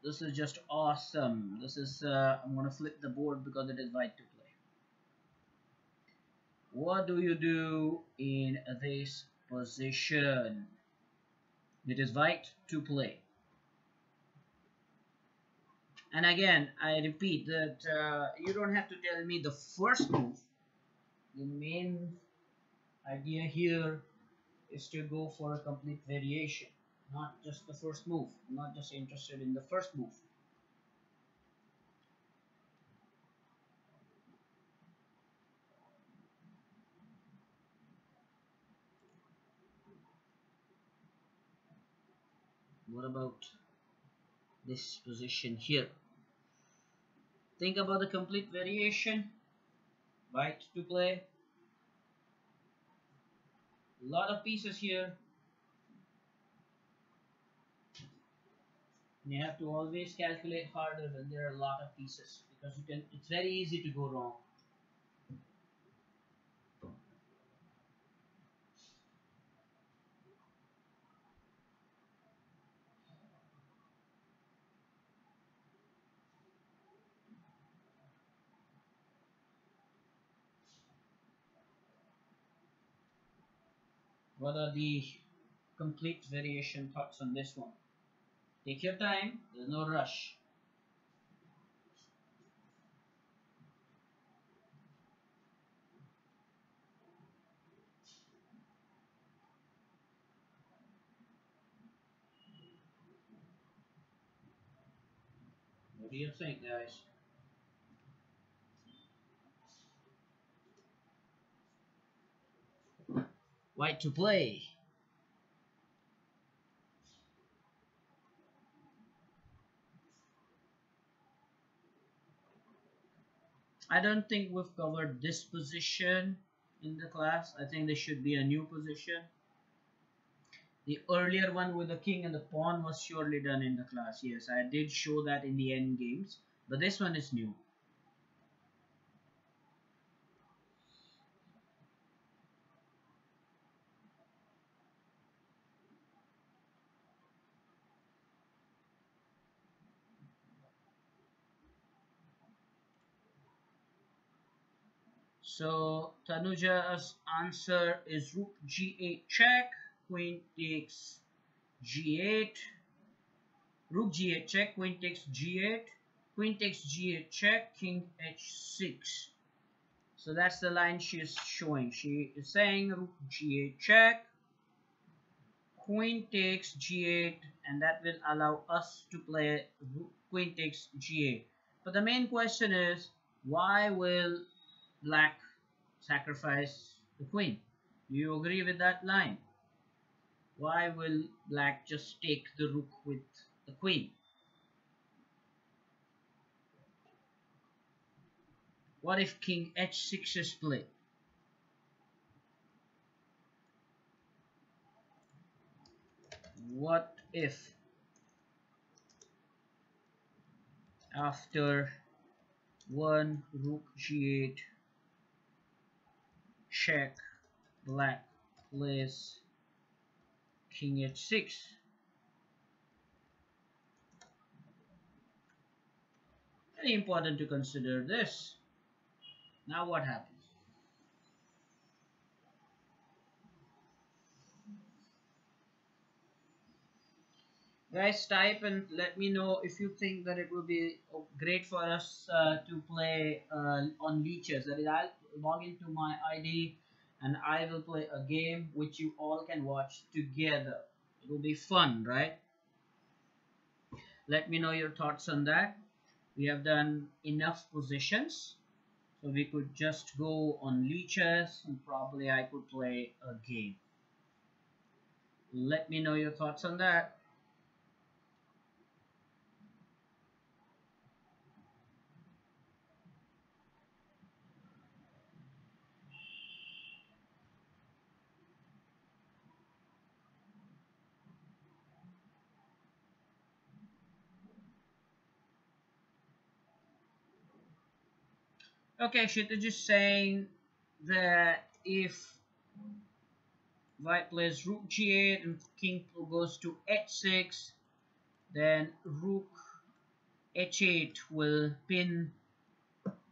This is just awesome. This is, I'm gonna flip the board because it is white to play. What do you do in this position? It is white to play. And again, I repeat that you don't have to tell me the first move. The main idea here is to go for a complete variation, not just the first move. I'm not just interested in the first move. What about this position here? Think about the complete variation. White to play. A lot of pieces here. And you have to always calculate harder when there are a lot of pieces because it's very easy to go wrong. What are the complete variation thoughts on this one? Take your time, there's no rush. What do you think, guys? White to play. I don't think we've covered this position in the class. I think there should be a new position. The earlier one with the king and the pawn was surely done in the class. Yes, I did show that in the end games, but this one is new. So Tanuja's answer is rook g8 check, queen takes g8, rook g8 check, queen takes g8, queen takes g8 check, king h6. So that's the line she is showing. She is saying rook g8 check, queen takes g8, and that will allow us to play queen takes g8. But the main question is, why will black sacrifice the queen? Do you agree with that line? Why will black just take the rook with the queen? What if king h6 is played? What if after one rook g8 check, black plays king h6? Very important to consider this. Now what happens? Guys, type and let me know if you think that it will be great for us to play on leeches. That is, I'll log into my ID and I will play a game which you all can watch together. It will be fun, right? Let me know your thoughts on that. We have done enough positions, so we could just go on leeches and probably I could play a game. Let me know your thoughts on that. Okay, Shita just saying that if white plays rook g8 and king goes to h6, then rook h8 will pin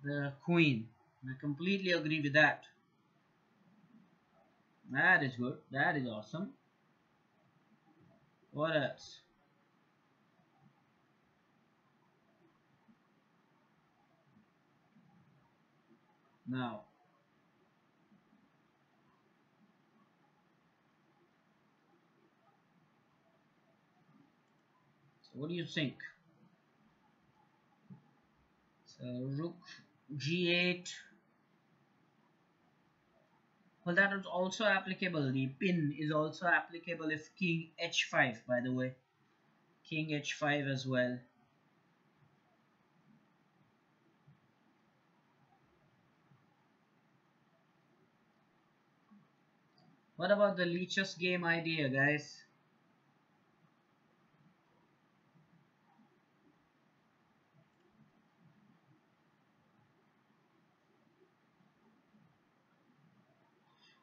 the queen. And I completely agree with that. That is good. That is awesome. What else? Now, so what do you think? So rook g8. Well, that is also applicable. The pin is also applicable if king h5, by the way. King h5 as well. What about the leeches game idea, guys?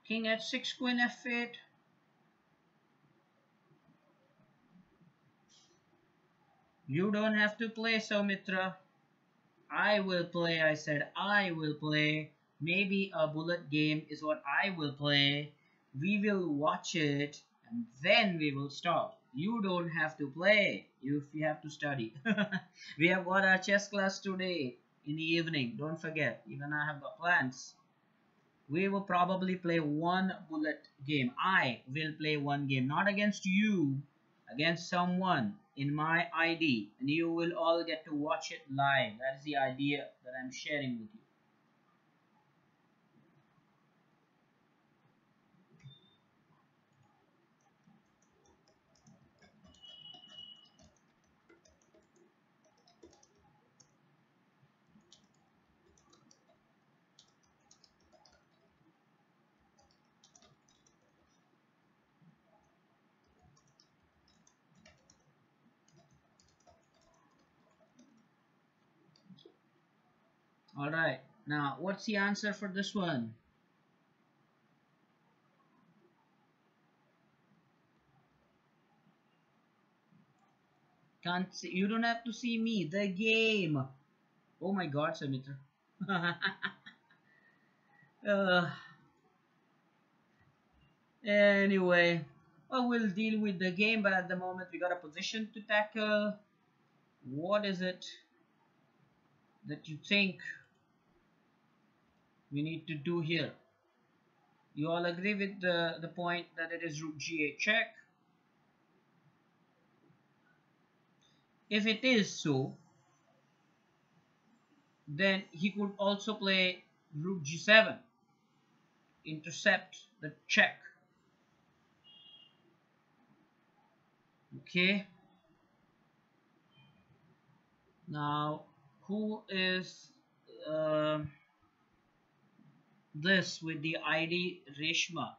King h6, queen f8. You don't have to play, Soumitra. I will play, I said I will play. Maybe a bullet game is what I will play. We will watch it and then we will stop. You don't have to play if you have to study. We have got our chess class today in the evening. Don't forget, even I have got plans. We will probably play one bullet game. I will play one game, not against you, against someone in my ID, and you will all get to watch it live. That is the idea that I'm sharing with you. All right, now what's the answer for this one? Can't see, you don't have to see me. The game. Oh my God, Samitra. uh, anyway, well, we'll deal with the game, but at the moment we got a position to tackle. What is it that you think we need to do here? You all agree with the point that it is rook g8 check? If it is so, then he could also play rook g7, intercept the check. Okay. Now, who is uh, this with the ID Reshma?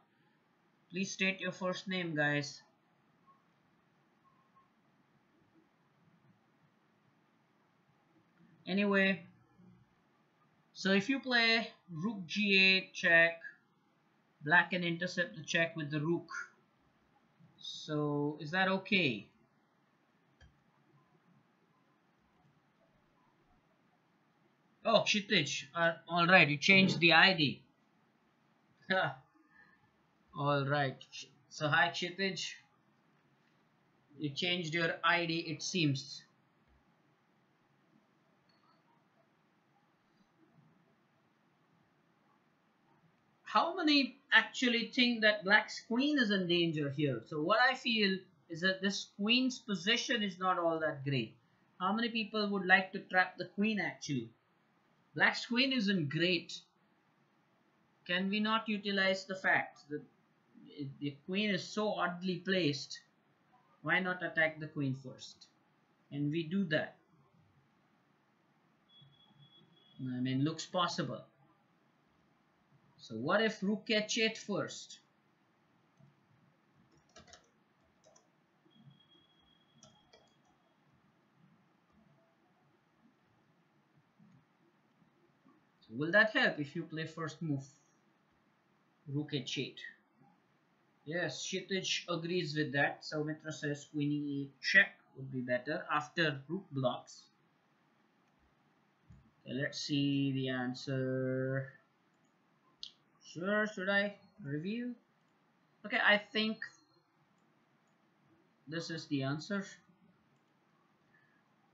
Please state your first name, guys. Anyway, so if you play rook g8 check, black can intercept the check with the rook. So is that okay? Oh, Kshitij, all right, you changed the ID. All right. So hi, Kshitij. You changed your ID, it seems. How many actually think that black's queen is in danger here? So what I feel is that this queen's position is not all that great. How many people would like to trap the queen actually? Black's queen isn't great. Can we not utilize the fact that the queen is so oddly placed? Why not attack the queen first? Can we do that? I mean, looks possible. So what if rook h8 first? So will that help if you play first move? Rook h8. Yes, Kshitij agrees with that. Soumitra says queen e8 check would be better after rook blocks. Okay, let's see the answer. Sure, should I review? Okay, I think this is the answer.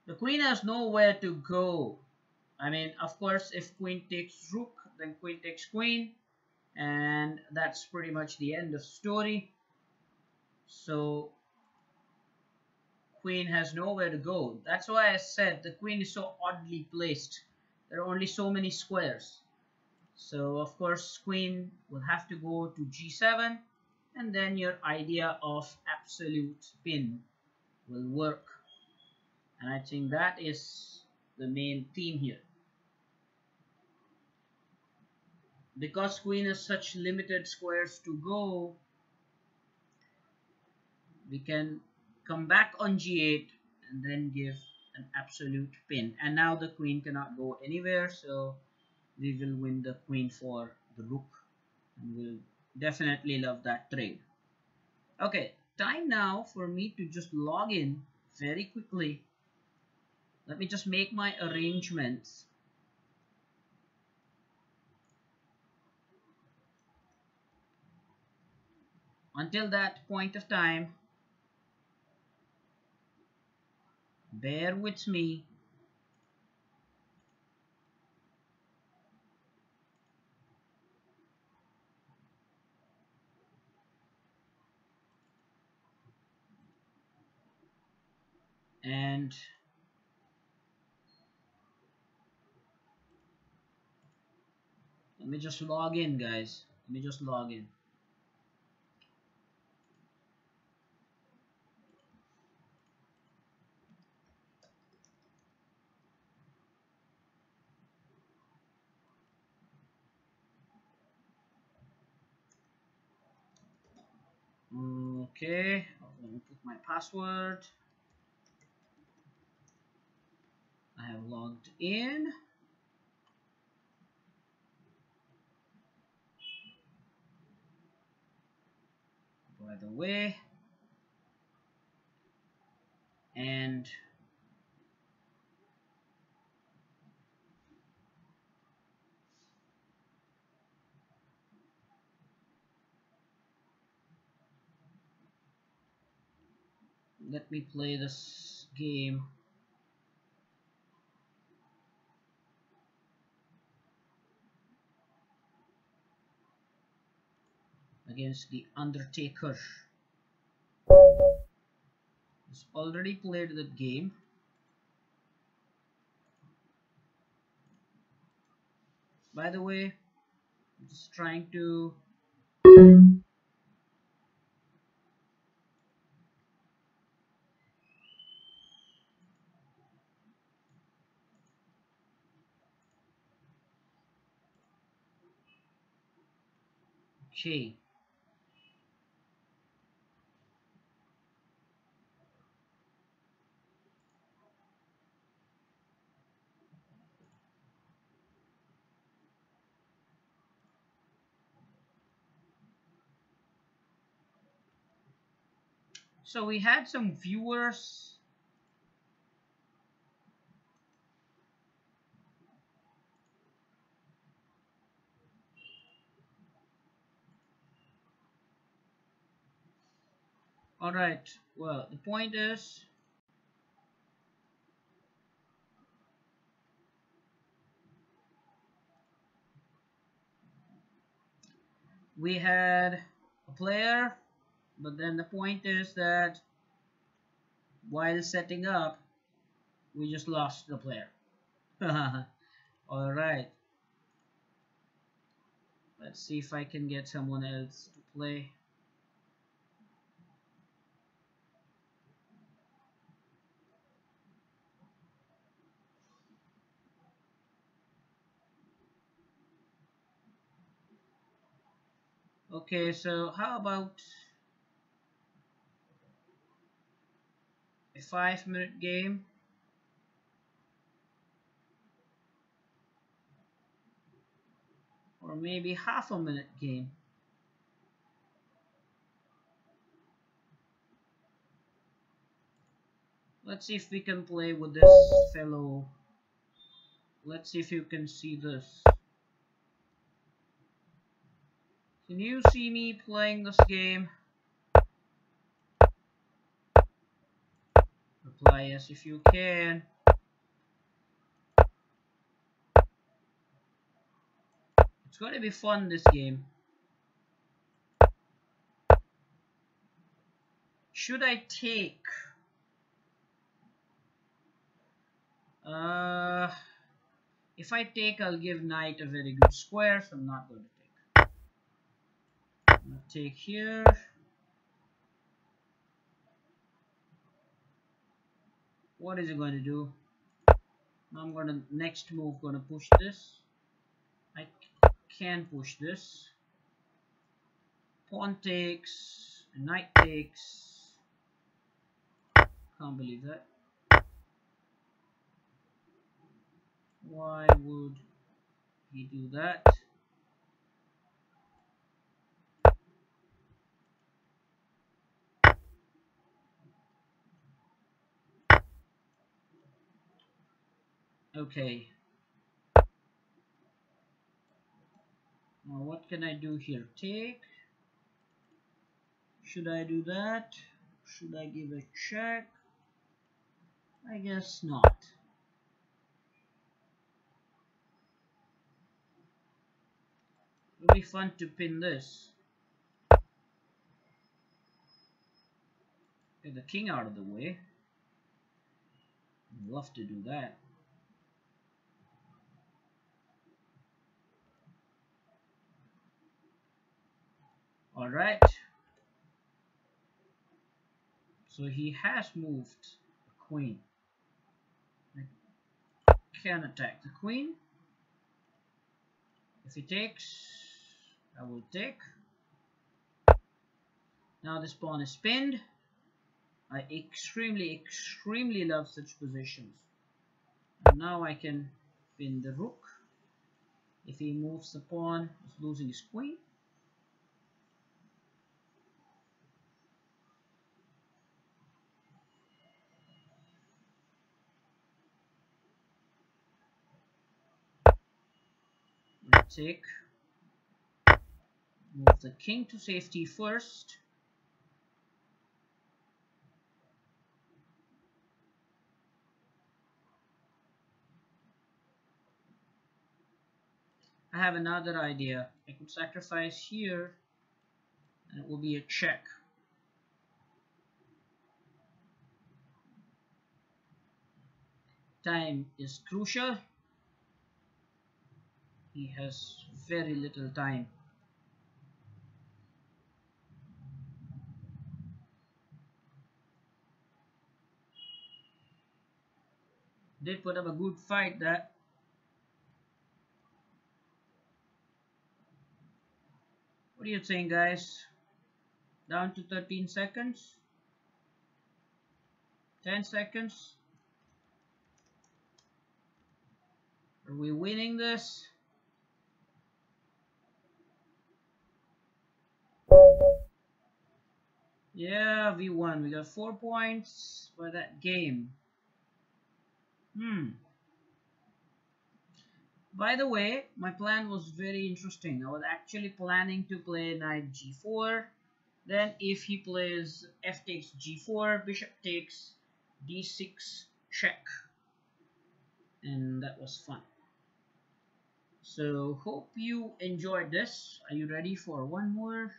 The queen has nowhere to go. I mean, of course, if queen takes rook, then queen takes queen, and that's pretty much the end of the story. So queen has nowhere to go. That's why I said the queen is so oddly placed. There are only so many squares. So of course queen will have to go to g7, and then your idea of absolute pin will work. And I think that is the main theme here. Because queen has such limited squares to go, we can come back on g8 and then give an absolute pin. And now the queen cannot go anywhere, so we will win the queen for the rook, and we'll definitely love that trade. Okay, time now for me to just log in very quickly. Let me just make my arrangements. Until that point of time, bear with me. And let me just log in, guys. Let me just log in. Okay, let me put my password. I have logged in. By the way, and let me play this game. Against the Undertaker. He's already played that game. By the way, I'm just trying to okay. So we had some viewers. Alright, well, the point is, we had a player, but then the point is that while setting up, we just lost the player. Alright, let's see if I can get someone else to play. Okay, so how about a 5-minute game? Or maybe half a minute game? Let's see if we can play with this fellow. Let's see if you can see this. Can you see me playing this game? Reply yes if you can. It's going to be fun, this game. Should I take? If I take, I'll give knight a very good square, so I'm not going to take. I'm going to take here. What is it going to do? I'm going to, next move, going to push this. I can push this. Pawn takes, knight takes. Can't believe that. Why would he do that? Okay. Now what can I do here? Take. Should I do that? Should I give a check? I guess not. It'll be fun to pin this. Get the king out of the way. I'd love to do that. Alright. So he has moved the queen. I can attack the queen. If he takes, I will take. Now this pawn is pinned. I extremely love such positions. And now I can pin the rook. If he moves the pawn, he's losing his queen. I take. Move the king to safety first. I have another idea. I could sacrifice here and it will be a check. Time is crucial. He has very little time. Did put up a good fight that. What do you think, guys? Down to 13 seconds? 10 seconds? Are we winning this? Yeah, we won. We got 4 points for that game. By the way, my plan was very interesting. I was actually planning to play knight g4 Then if he plays f takes g4, bishop takes d6 check, and that was fun. So hope you enjoyed this. Are you ready for one more?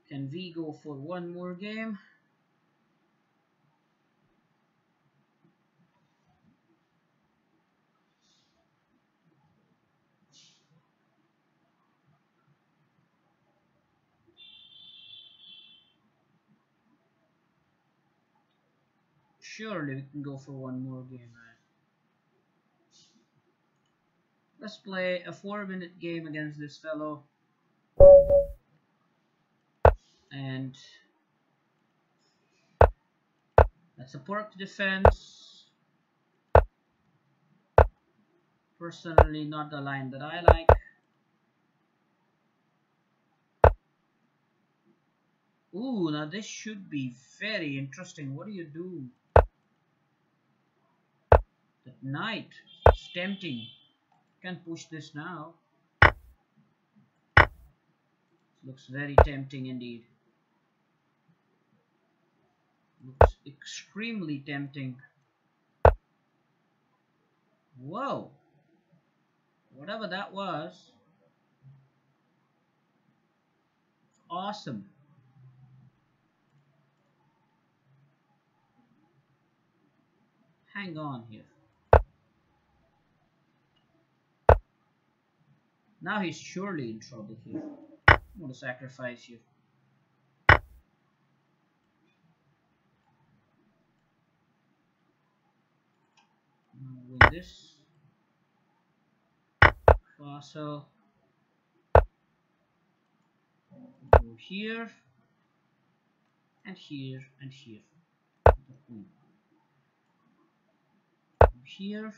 Can we go for one more game? Surely we can go for one more game, right? Let's play a 4-minute game against this fellow. And that's a pork defense. Personally, not the line that I like. Ooh, now this should be very interesting. What do you do? That knight. It's tempting. Can push this now. Looks very tempting indeed. Looks extremely tempting. Whoa. Whatever that was. Awesome. Hang on here. Now he's surely in trouble here. I'm going to sacrifice you. Now with this castle, go here and here and here. The queen. Go here.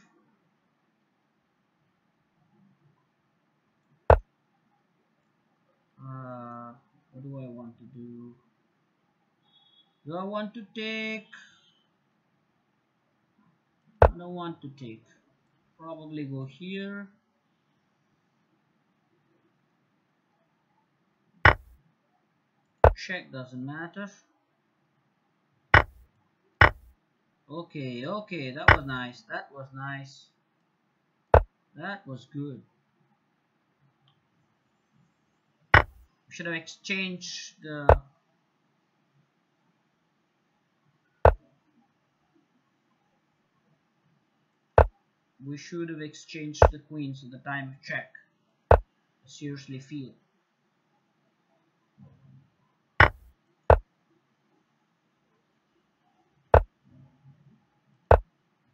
What do I want to do? Do I want to take? I don't want to take. Probably go here. Check, doesn't matter. Okay, okay, that was nice. That was nice. That was good. We should have exchanged the... We should have exchanged the queens at the time of check. I seriously feel.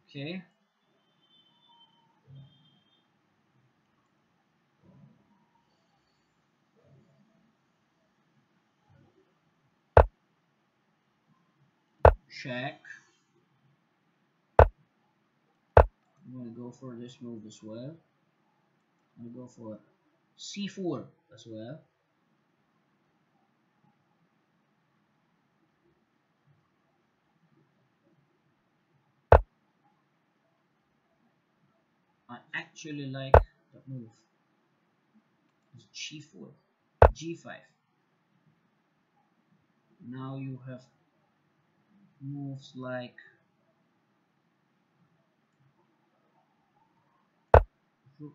Okay. Check. I'm gonna go for this move as well. I'm gonna go for c4 as well. I actually like that move. It's g4, g5. Now you have moves like rook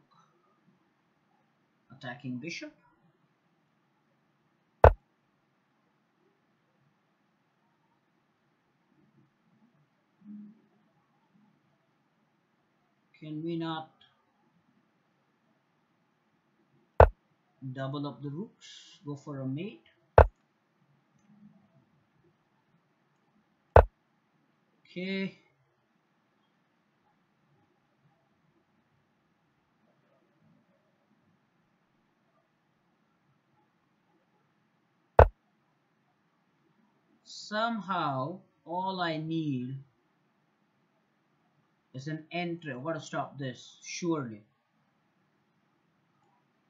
attacking bishop. Can we not double up the rooks? Go for a mate. Okay. Somehow, all I need is an entry. I've got to stop this, surely.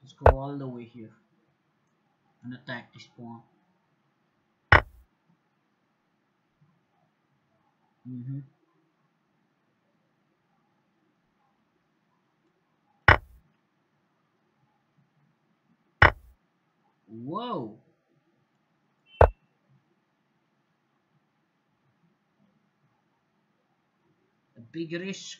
Let's go all the way here and attack this pawn. Whoa, a big risk.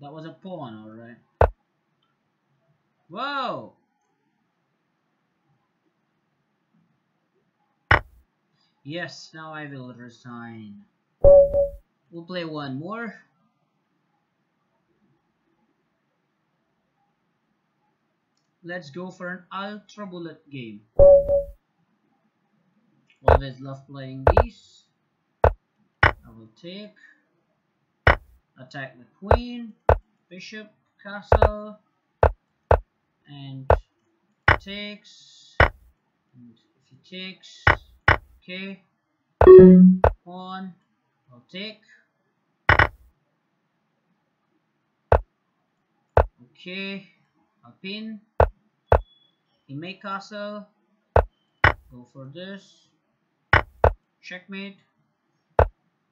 That was a pawn, alright. Whoa! Yes, now I will resign. We'll play one more. Let's go for an ultra bullet game. Always love playing these. I will take, attack the queen, bishop, castle, and takes. And if he takes, okay, pawn, I'll take. Okay, I'll pin. He may castle. Go for this. Checkmate.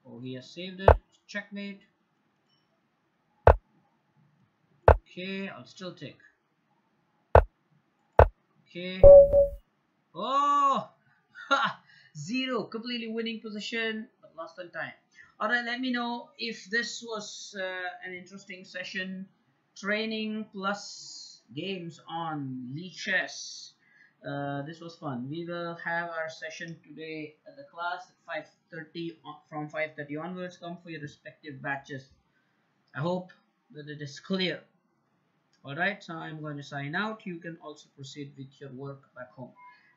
Oh, he has saved it. Checkmate. Okay, I'll still take. Okay. Oh! Ha! Zero. Completely winning position, but lost on time. Alright, let me know if this was an interesting session. Training plus games on Lichess. This was fun. We will have our session today at the class at 5:30. From 5:30 onwards, come for your respective batches. I hope that it is clear. Alright, so I'm going to sign out. You can also proceed with your work back home.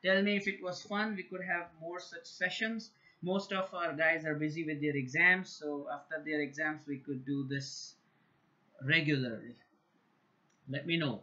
Tell me if it was fun. We could have more such sessions. Most of our guys are busy with their exams, so after their exams we could do this regularly. Let me know.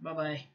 Bye bye.